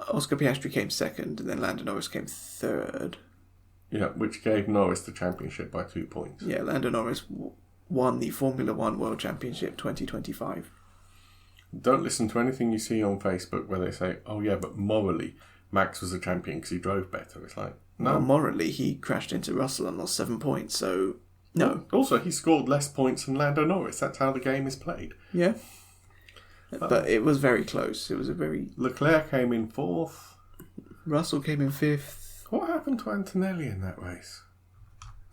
Oscar Piastri came second, and then Lando Norris came third. Yeah, which gave Norris the championship by 2 points. Yeah, Lando Norris won the Formula One World Championship 2025. Don't listen to anything you see on Facebook where they say, oh yeah, but morally, Max was a champion because he drove better. It's like, no. Well, morally, he crashed into Russell and lost 7 points, so no. Also, he scored less points than Lando Norris. That's how the game is played. Yeah. But it was very close. It was a very... Leclerc came in 4th. Russell came in 5th. What happened to Antonelli in that race?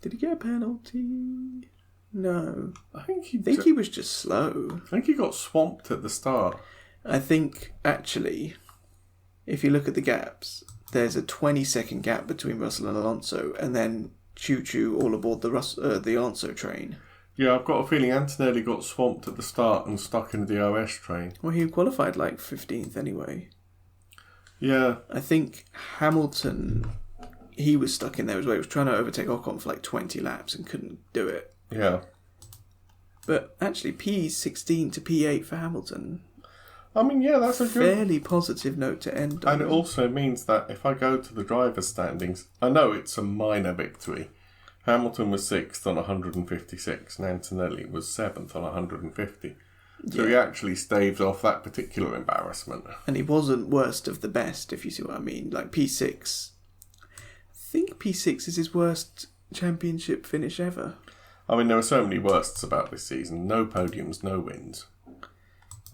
Did he get a penalty? No. I think he was just slow. I think he got swamped at the start. I think, actually, if you look at the gaps, there's a 20-second gap between Russell and Alonso, and then choo-choo all aboard the Alonso train. Yeah, I've got a feeling Antonelli got swamped at the start and stuck in the DRS train. Well, he qualified like 15th anyway. Yeah. I think Hamilton, he was stuck in there as well. He was trying to overtake Ocon for like 20 laps and couldn't do it. Yeah. But actually, P16 to P8 for Hamilton. I mean, yeah, that's a good... fairly positive note to end on. And it also means that if I go to the driver's standings, I know it's a minor victory. Hamilton was 6th on 156 and Antonelli was 7th on 150. So he actually staved off that particular embarrassment. And he wasn't worst of the best, if you see what I mean. Like P6. I think P6 is his worst championship finish ever. I mean, there are so many worsts about this season. No podiums, no wins.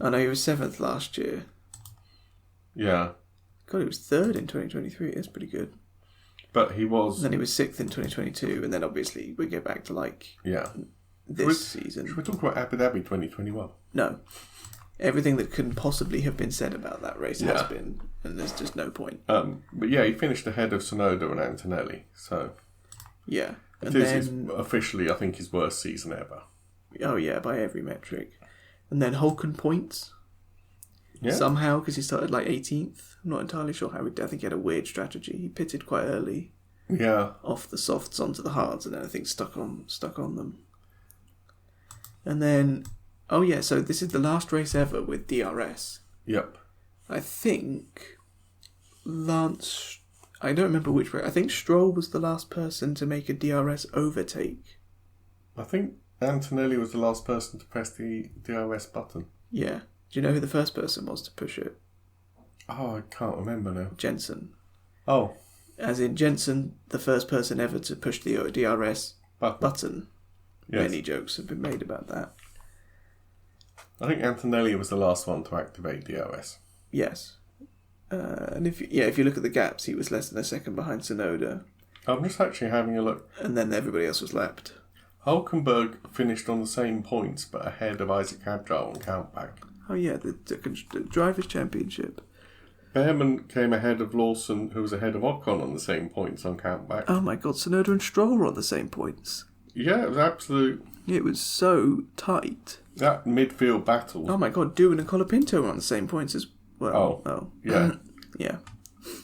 I know he was 7th last year. Yeah. God, he was 3rd in 2023. That's pretty good. But he was... Then he was 6th in 2022, and then obviously we get back to this season. Should we talk about Abu Dhabi 2021? No. Everything that can possibly have been said about that race has been, and there's just no point. But yeah, he finished ahead of Tsunoda and Antonelli, so... Yeah. It is officially, I think, his worst season ever. Oh yeah, by every metric. And then Hulken points. Yeah. Somehow, because he started 18th. I'm not entirely sure how. I think he had a weird strategy. He pitted quite early. Yeah. Off the softs onto the hards, and then I think stuck on them. And then, so this is the last race ever with DRS. Yep. I think I don't remember which race. I think Stroll was the last person to make a DRS overtake. I think Antonelli was the last person to press the DRS button. Yeah. Do you know who the first person was to push it? Oh, I can't remember now. Jensen. Oh. As in Jensen, the first person ever to push the DRS button. Yes. Many jokes have been made about that. I think Antonelli was the last one to activate DRS. Yes. And if you look at the gaps, he was less than a second behind Tsunoda. I'm just actually having a look. And then everybody else was lapped. Hulkenberg finished on the same points, but ahead of Isaac Abdal on countback. Oh yeah, the Drivers' Championship. Behrman came ahead of Lawson, who was ahead of Ocon on the same points on countback. Oh my god, Tsunoda and Stroll were on the same points. Yeah, it was absolute... It was so tight. That midfield battle. Oh my god, Doohan and Colapinto were on the same points as well. Oh. Yeah. Yeah.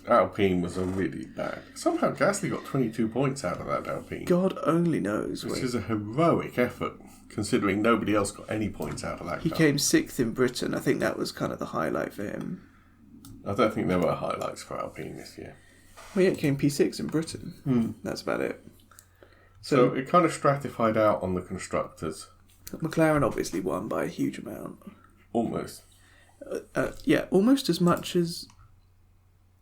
Alpine was a really bad... Somehow Gasly got 22 points out of that Alpine. God only knows. Which is a heroic effort, considering nobody else got any points out of that He came 6th in Britain. I think that was kind of the highlight for him. I don't think there were highlights for Alpine this year. Well, yeah, it came P6 in Britain. That's about it. So it kind of stratified out on the constructors. McLaren obviously won by a huge amount. Almost. Almost as much as...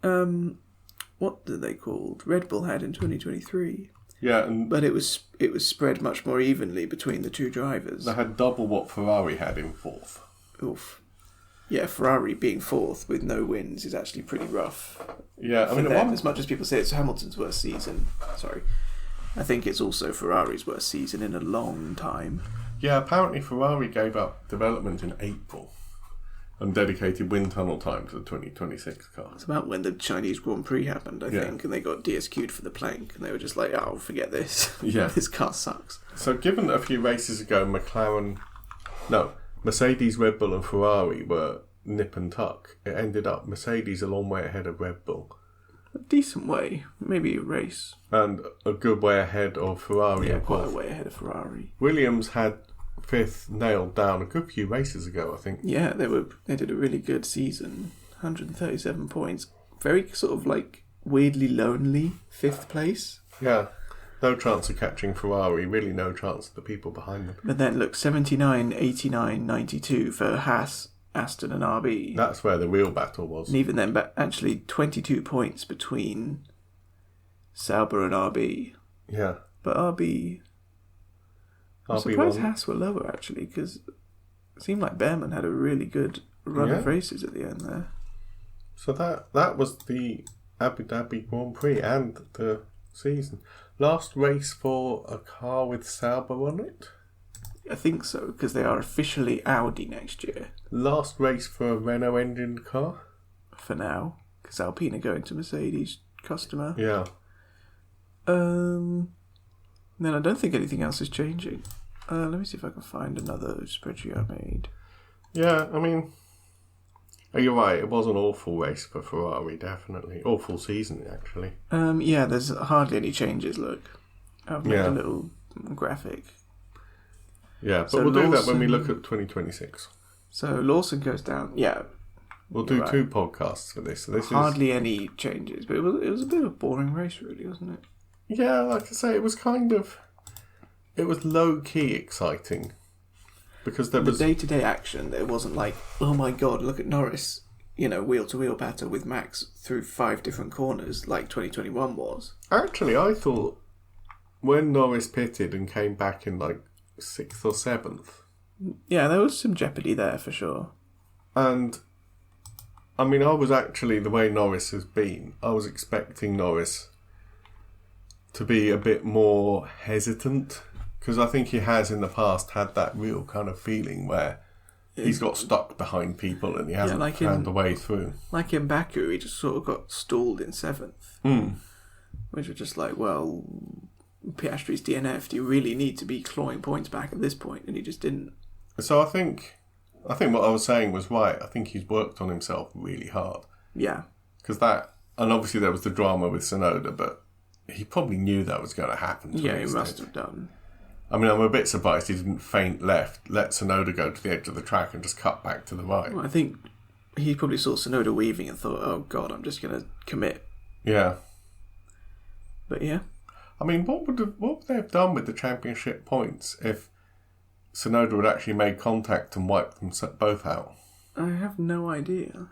what did they called? Red Bull had in 2023. Yeah, but it was spread much more evenly between the two drivers. They had double what Ferrari had in 4th. Oof. Yeah, Ferrari being 4th with no wins is actually pretty rough. Yeah, I mean, as much as people say it's Hamilton's worst season, I think it's also Ferrari's worst season in a long time. Yeah, apparently Ferrari gave up development in April and dedicated wind tunnel time to the 2026 car. It's about when the Chinese Grand Prix happened, I think, and they got DSQ'd for the plank, and they were just like, oh, forget this. Yeah. This car sucks. So given that a few races ago Mercedes, Red Bull and Ferrari were nip and tuck, it ended up Mercedes a long way ahead of Red Bull. A decent way, maybe a race. And a good way ahead of Ferrari. Yeah, quite a way ahead of Ferrari. Williams had 5th nailed down a good few races ago, I think. Yeah, they did a really good season. 137 points. Very sort of weirdly lonely 5th place. Yeah. No chance of catching Ferrari, really no chance of the people behind them. But then look, 79, 89, 92 for Haas, Aston and RB. That's where the real battle was. And even then, but actually 22 points between Sauber and RB. Yeah. But RB... I'm surprised Haas were lower, actually, because it seemed like Behrman had a really good run of races at the end there. So that was the Abu Dhabi Grand Prix and the season. Last race for a car with Sauber on it? I think so, because they are officially Audi next year. Last race for a Renault engine car? For now, because Alpine are going to Mercedes customer. Yeah. Then I don't think anything else is changing. Let me see if I can find another spreadsheet I made. Yeah, I mean... You're right, it was an awful race for Ferrari, definitely. Awful season, actually. Yeah, there's hardly any changes, look. I've made a little graphic. Yeah, but we'll do that when we look at 2026. So Lawson goes down, yeah. We'll do 2 podcasts for this. So this hardly any changes, but it was a bit of a boring race, really, wasn't it? Yeah, like I say, it was low-key exciting. Because there was... The day-to-day action, there wasn't like, oh my god, look at Norris, wheel-to-wheel battle with Max through 5 different corners, like 2021 was. Actually, I thought when Norris pitted and came back in 6th or 7th... Yeah, there was some jeopardy there, for sure. And, I mean, I was actually, the way Norris has been, I was expecting Norris to be a bit more hesitant, because I think he has in the past had that real kind of feeling where he's got stuck behind people and he hasn't found a way through. Like in Baku, he just sort of got stalled in 7th. Which was just like, well, Piastri's DNF. Do you really need to be clawing points back at this point? And he just didn't. So I think what I was saying was right. I think he's worked on himself really hard. Yeah. Because and obviously there was the drama with Tsunoda, but he probably knew that was going to happen. Yeah, he must have done. I mean, I'm a bit surprised he didn't feint left, let Tsunoda go to the edge of the track and just cut back to the right. Well, I think he probably saw Tsunoda weaving and thought, oh God, I'm just going to commit. Yeah. But yeah. I mean, what would they have done with the championship points if Tsunoda had actually made contact and wiped them both out? I have no idea.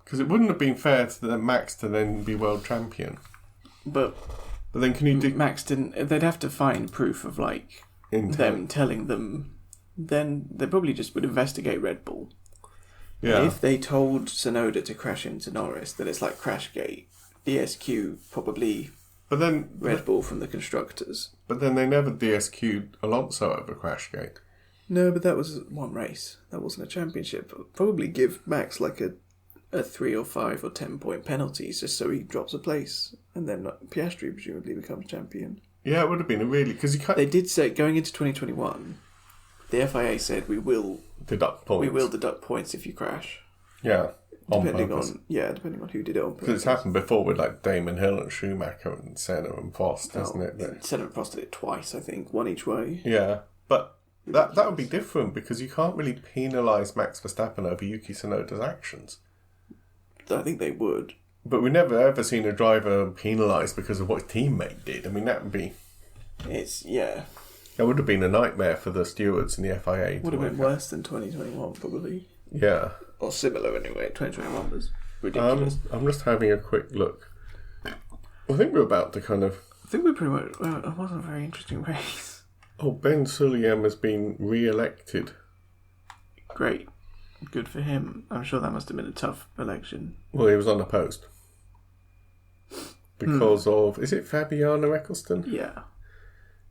Because it wouldn't have been fair to Max to then be world champion. But then can you do... Max didn't... They'd have to find proof of, like, them telling them. Then they probably just would investigate Red Bull. Yeah. If they told Tsunoda to crash into Norris, then it's like Crashgate. DSQ probably... But then Red Bull from the constructors. But then they never DSQ'd Alonso over Crashgate. No, but that was one race. That wasn't a championship. Probably give Max like a 3 or 5 or 10 point penalties just so he drops a place, and then Piastri presumably becomes champion. Yeah, it would have been a really because you can't. They did say going into 2021, the FIA said we will deduct points. We will deduct points if you crash. Yeah. Depending on who did it on purpose. Because it's happened before with like Damon Hill and Schumacher and Senna and Prost, hasn't it? Senna and Prost did it twice, I think, one each way. Yeah, but that would be different because you can't really penalise Max Verstappen over Yuki Tsunoda's actions. I think they would. But we've never ever seen a driver penalised because of what his teammate did. I mean, that would be... That would have been a nightmare for the stewards and the FIA. Would have been worse than 2021, probably. Yeah. Or similar anyway. 2021 was ridiculous. I'm just having a quick look. I think we're about to kind of... I think we're pretty much... Well, it wasn't a very interesting race. Oh, Ben Sulayem has been re-elected. Great. Good for him. I'm sure that must have been a tough election. Well, he was unopposed. Because of... Is it Fabiana Eccleston? Yeah.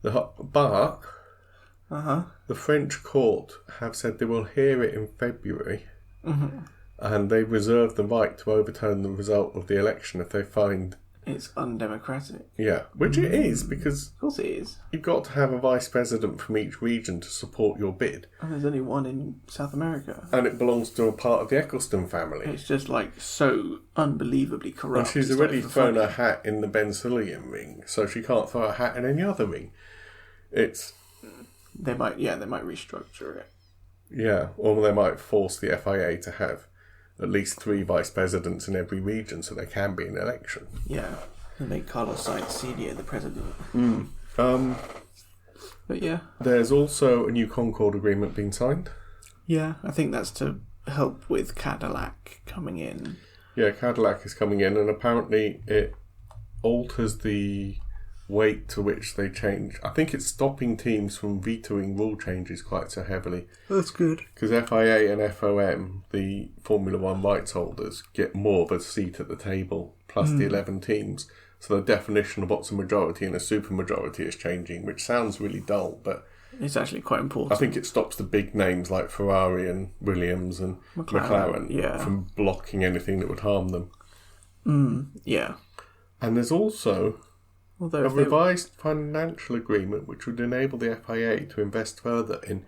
But... The French court have said they will hear it in February, and they reserve the right to overturn the result of the election if they find it's undemocratic. Yeah, which it is, because of course it is. You've got to have a vice president from each region to support your bid, and there's only one in South America, and it belongs to a part of the Eccleston family. It's just like so unbeliunbelievably corrupt. And she's already thrown her hat in the Ben Sulayem ring, so she can't throw a hat in any other ring. They might restructure it. Yeah, or they might force the FIA to have at least 3 vice presidents in every region so there can be an election. Yeah, and make Carlos Sainz Sr. the president. But yeah. There's also a new Concord agreement being signed. Yeah, I think that's to help with Cadillac coming in. Yeah, Cadillac is coming in, and apparently it alters the weight to which they change. I think it's stopping teams from vetoing rule changes quite so heavily. That's good. Because FIA and FOM, the Formula One rights holders, get more of a seat at the table, plus the 11 teams. So the definition of what's a majority and a supermajority is changing, which sounds really dull, but it's actually quite important. I think it stops the big names like Ferrari and Williams and McLaren from blocking anything that would harm them. Yeah. And there's also a revised financial agreement which would enable the FIA to invest further in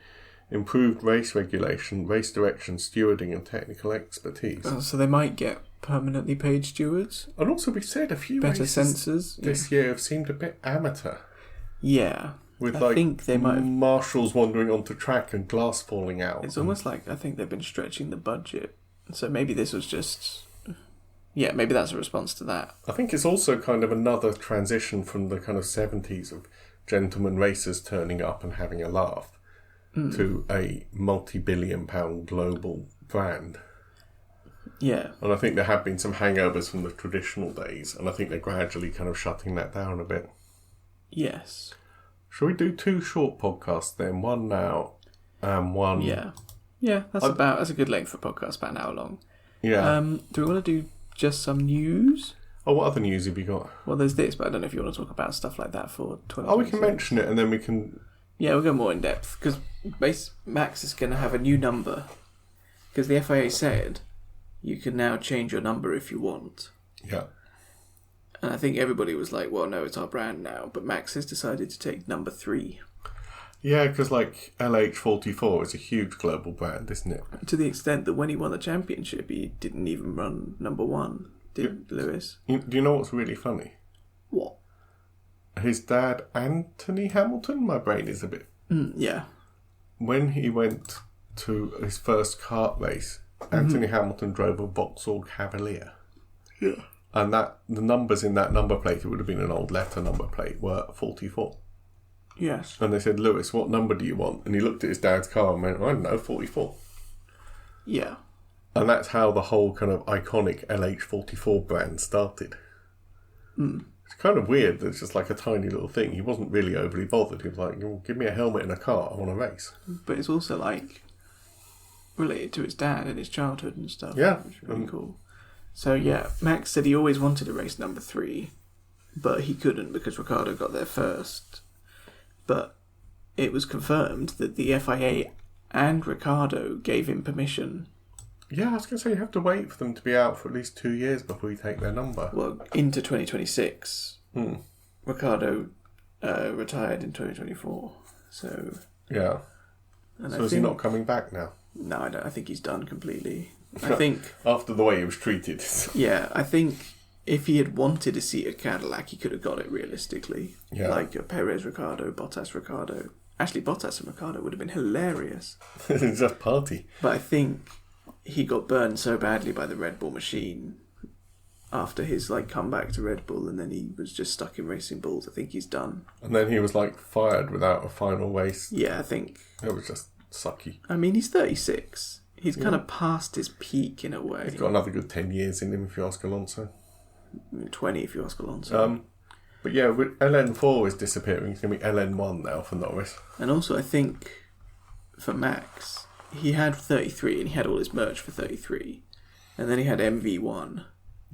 improved race regulation, race direction, stewarding and technical expertise. So they might get permanently paid stewards. And also we said a few better races sensors this year have seemed a bit amateur. Yeah. With I think they might have... marshals wandering onto track and glass falling out. It's almost like I think they've been stretching the budget. So maybe this was just... Yeah, maybe that's a response to that. I think it's also kind of another transition from the kind of 70s of gentlemen racers turning up and having a laugh to a multi-billion-pound global brand. Yeah. And I think there have been some hangovers from the traditional days, and I think they're gradually kind of shutting that down a bit. Yes. Shall we do 2 short podcasts then? One now and one... Yeah. Yeah, that's a good length for a podcast, about an hour long. Yeah. Do we want to do just some news? Oh, what other news have you got? Well, there's this, but I don't know if you want to talk about stuff like that for 2026. Oh, we can mention it and then we can... Yeah, we'll go more in depth, because Max is going to have a new number. Because the FIA said you can now change your number if you want. Yeah. And I think everybody was like, well, no, it's our brand now. But Max has decided to take number 3. Yeah, because like LH44 is a huge global brand, isn't it? To the extent that when he won the championship, he didn't even run number 1, did Lewis? Do you know what's really funny? What? His dad, Anthony Hamilton, my brain is a bit... Yeah. When he went to his first kart race, Anthony Hamilton drove a Vauxhall Cavalier. Yeah. And the numbers in that number plate, it would have been an old letter number plate, were 44. Yes. And they said, Lewis, what number do you want? And he looked at his dad's car and went, I don't know, 44. Yeah. And that's how the whole kind of iconic LH44 brand started. It's kind of weird that it's just like a tiny little thing. He wasn't really overly bothered. He was like, give me a helmet and a car, I want to race. But it's also like related to his dad and his childhood and stuff. Yeah. Which is really cool. So yeah, Max said he always wanted to race number 3, but he couldn't because Ricciardo got there first. But it was confirmed that the FIA and Ricciardo gave him permission. Yeah, I was going to say you have to wait for them to be out for at least 2 years before you take their number. Well, into 2026. Ricciardo retired in 2024. So yeah. And so is he not coming back now? No, I don't. I think he's done completely. I think after the way he was treated. Yeah, I think if he had wanted to see a Cadillac, he could have got it realistically. Yeah. Like a Perez Ricciardo, Bottas Ricciardo. Actually, Bottas and Ricciardo would have been hilarious. It's just party. But I think he got burned so badly by the Red Bull machine after his comeback to Red Bull, and then he was just stuck in Racing Bulls. I think he's done. And then he was fired without a final race. Yeah, I think it was just sucky. I mean, he's 36. He's kind of past his peak in a way. He's got another good 10 years in him if you ask Alonso. 20 if you ask Alonso. But yeah, LN4 is disappearing. It's going to be LN1 now for Norris. And also, I think for Max, he had 33 and he had all his merch for 33. And then he had MV1.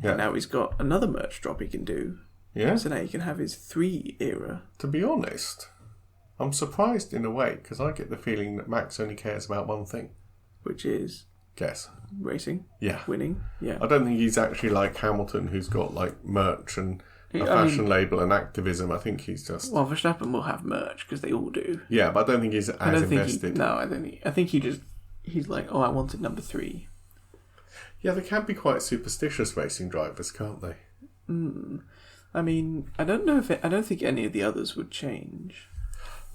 Yeah. And now he's got another merch drop he can do. Yeah. So now he can have his 3 era. To be honest, I'm surprised in a way because I get the feeling that Max only cares about one thing. Which is? Guess. Racing. Yeah. Winning. Yeah. I don't think he's actually like Hamilton, who's got merch and a fashion label and activism. I think he's just... Well, Verstappen will have merch because they all do. Yeah, but I don't think he's as invested. I think he's like, I wanted number 3. Yeah, they can be quite superstitious racing drivers, can't they? I mean, I don't think any of the others would change.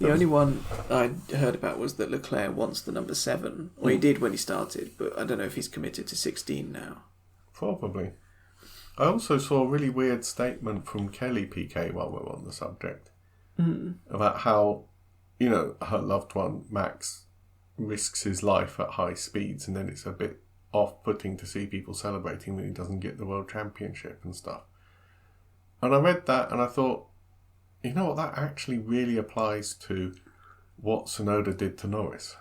The only one I heard about was that Leclerc wants the number 7. Or he did when he started, but I don't know if he's committed to 16 now. Probably. I also saw a really weird statement from Kelly PK while we're on the subject. About how, her loved one, Max, risks his life at high speeds, and then it's a bit off-putting to see people celebrating when he doesn't get the World Championship and stuff. And I read that and I thought, you know what, that actually really applies to what Tsunoda did to Norris.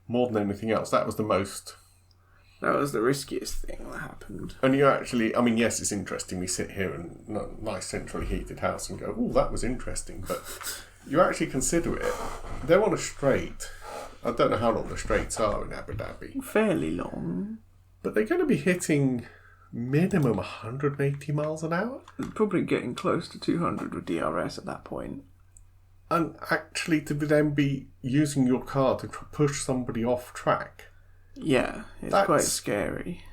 More than anything else. That was the riskiest thing that happened. And you actually, I mean, yes, it's interesting. We sit here in a nice centrally heated house and go, oh, that was interesting. But you actually consider it. They're on a straight. I don't know how long the straights are in Abu Dhabi. Fairly long. But they're going to be hitting minimum 180 miles an hour. Probably getting close to 200 with DRS at that point. And actually to then be using your car to push somebody off track. Yeah, it's quite scary.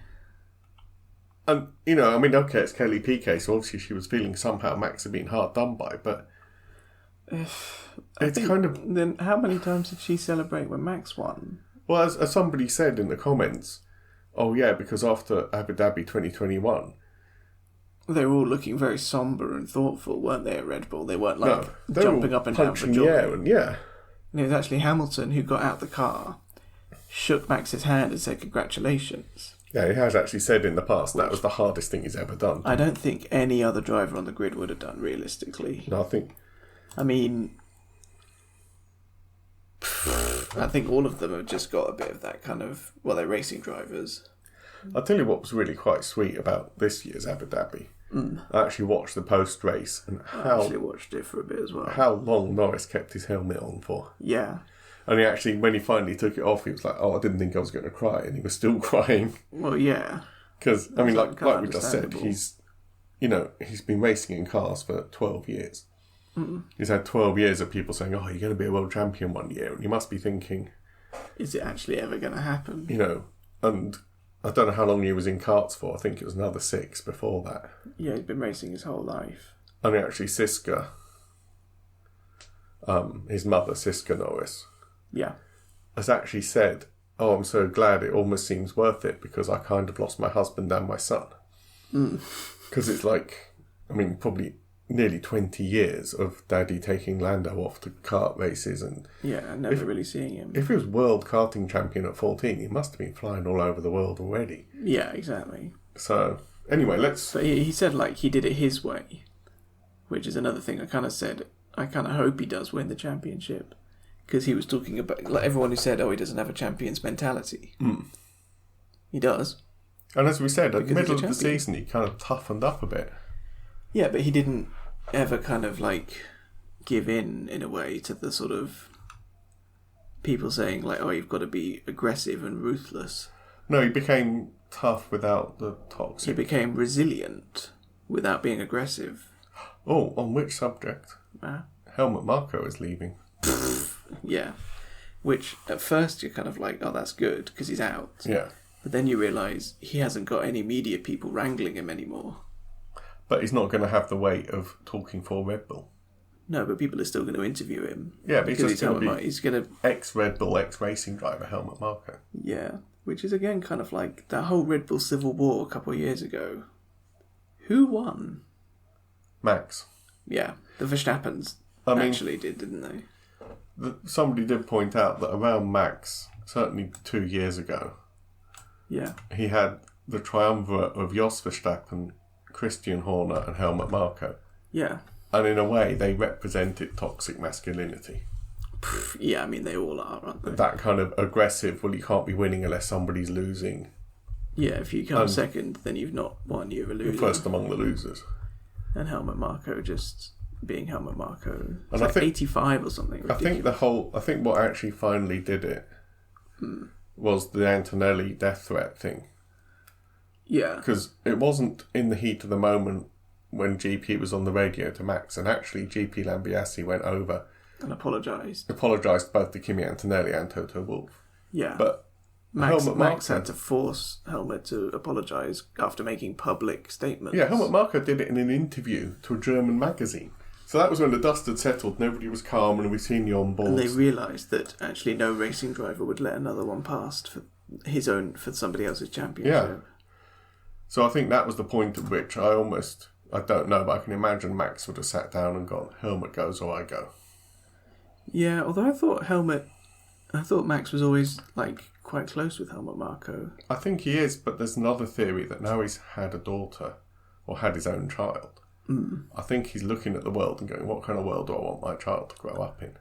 And, okay, it's Kelly Piquet, so obviously she was feeling somehow Max had been hard done by, but... Then how many times did she celebrate when Max won? Well, as somebody said in the comments, oh yeah, because after Abu Dhabi 2021... They were all looking very sombre and thoughtful, weren't they, at Red Bull? They weren't jumping up and down for joy. And it was actually Hamilton who got out the car, shook Max's hand and said congratulations. Yeah, he has actually said in the past that was the hardest thing he's ever done. I don't think any other driver on the grid would have done, realistically. No, I think all of them have just got a bit of that kind of... Well, they're racing drivers. I'll tell you what was really quite sweet about this year's Abu Dhabi. I actually watched the post-race and I actually watched it for a bit as well. how long Norris kept his helmet on for. Yeah. And he actually, when he finally took it off, he was like, I didn't think I was going to cry. And he was still crying. Well, yeah. Because, I mean, like we just said, understandable. he's been racing in cars for 12 years. He's had 12 years of people saying, you're going to be a world champion one year. And you must be thinking... Is it actually ever going to happen? And I don't know how long he was in karts for. I think it was another 6 before that. Yeah, he's been racing his whole life. And actually, Siska, his mother, Siska Norris, has actually said, I'm so glad, it almost seems worth it because I kind of lost my husband and my son. Because it's like, probably nearly 20 years of Daddy taking Lando off to kart races. And never really seeing him. If he was world karting champion at 14, he must have been flying all over the world already. Yeah, exactly. So, anyway, let's... But he said, he did it his way, which is another thing I kind of said. I kind of hope he does win the championship. Because he was talking about, everyone who said, he doesn't have a champion's mentality. He does. And as we said, at the Because middle he's of a the season, he kind of toughened up a bit. Yeah, but he didn't ever kind of, give in a way, to the sort of people saying, you've got to be aggressive and ruthless. No, he became tough without the toxic. He became resilient without being aggressive. Oh, on which subject? Helmut Marko is leaving. Yeah. Which, at first, you're kind of like, that's good, because he's out. Yeah. But then you realise he hasn't got any media people wrangling him anymore. But he's not going to have the weight of talking for Red Bull. No, but people are still going to interview him. Yeah, but he's going to be he's going to... ex-Red Bull, ex-racing driver Helmut Marko. Yeah, which is, again, kind of like that whole Red Bull civil war a couple of years ago. Who won? Max. Yeah, the Verstappens actually did, didn't they? Somebody did point out that around Max, certainly 2 years ago, he had the triumvirate of Jos Verstappen, Christian Horner and Helmut Marko. Yeah. And in a way, they represented toxic masculinity. Yeah, they all are, aren't they? That kind of aggressive, you can't be winning unless somebody's losing. Yeah, if you come second, then you've not won, you're a loser. First among the losers. And Helmut Marko just being Helmut Marko. It's and I think 85 or something. Ridiculous. I think what actually finally did it was the Antonelli death threat thing. Yeah. Because it wasn't in the heat of the moment when GP was on the radio to Max, and actually GP Lambiase went over and apologised. Apologised both to Kimi Antonelli and Toto Wolff. Yeah. But Max had to force Helmut to apologise after making public statements. Yeah, Helmut Marko did it in an interview to a German magazine. So that was when the dust had settled, nobody was calm, and we've seen you on board. And they realised that actually no racing driver would let another one past for somebody else's championship. Yeah. So I think that was the point at which I don't know, but I can imagine Max would have sat down and gone, Helmut goes or I go. Yeah, although I thought Max was always quite close with Helmut Marko. I think he is, but there's another theory that now he's had a daughter, or had his own child, I think he's looking at the world and going, what kind of world do I want my child to grow up in?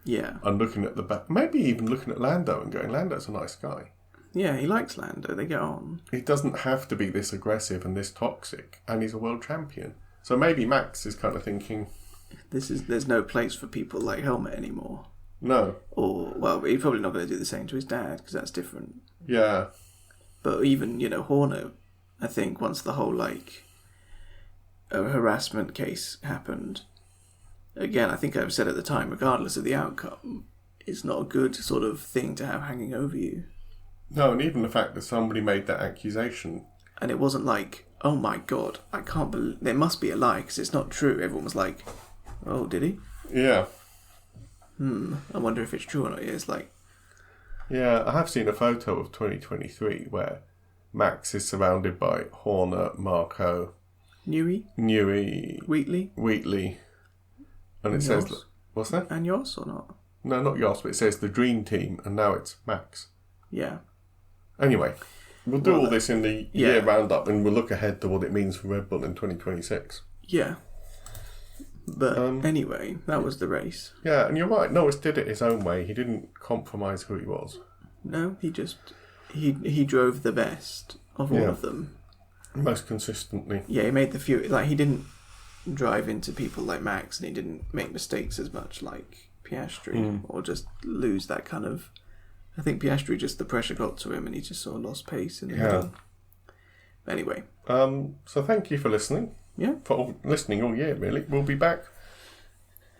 Yeah. And looking at maybe even looking at Lando and going, Lando's a nice guy. Yeah, he likes Lando, they get on. He doesn't have to be this aggressive and this toxic, and he's a world champion. So maybe Max is kind of thinking... There's no place for people like Helmut anymore. No. Or, well, he's probably not going to do the same to his dad, because that's different. Yeah. But even, Horner, I think, once the whole, a harassment case happened, again, I think I've said at the time, regardless of the outcome, it's not a good sort of thing to have hanging over you. No, and even the fact that somebody made that accusation. And it wasn't like, oh my God, I can't believe... There must be a lie, because it's not true. Everyone was like, oh, did he? Yeah. I wonder if it's true or not. It's like... Yeah, I have seen a photo of 2023 where Max is surrounded by Horner, Marko... Newey... Wheatley. And it says... What's that? And Jos or not? No, not Jos, but it says the dream team, and now it's Max. Yeah. Anyway, we'll do all this in the year roundup, and we'll look ahead to what it means for Red Bull in 2026. Yeah. But anyway, that was the race. Yeah, and you're right. Norris did it his own way. He didn't compromise who he was. No, he just... He drove the best of all of them. most consistently. Yeah, he made the few. Like, he didn't drive into people like Max, and he didn't make mistakes as much like Piastri, or just lose that kind of. I think Piastri, just the pressure got to him, and he just sort of lost pace. But anyway. So thank you for listening. Yeah. For listening all year, really. We'll be back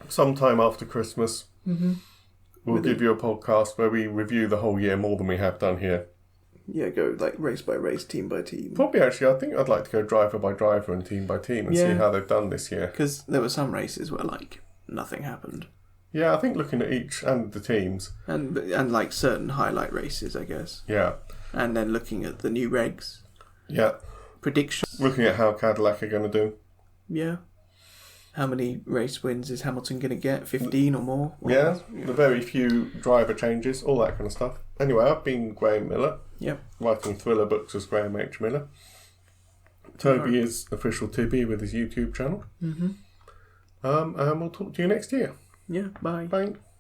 sometime after Christmas. Mm-hmm. We'll give you a podcast where we review the whole year more than we have done here. Yeah, go like race by race, team by team. Probably, actually, I think I'd like to go driver by driver and team by team and see how they've done this year. Because there were some races where like nothing happened. Yeah, I think looking at each and the teams. And like certain highlight races, I guess. Yeah. And then looking at the new regs. Yeah. Predictions. Looking at how Cadillac are going to do. Yeah. How many race wins is Hamilton going to get? 15 or more? Yeah, the very few driver changes, all that kind of stuff. Anyway, I've been Graham Miller. Yep. Writing thriller books as Graham H. Miller. Toby is official Tibby with his YouTube channel. Mm-hmm. And we'll talk to you next year. Yeah, bye. Bye.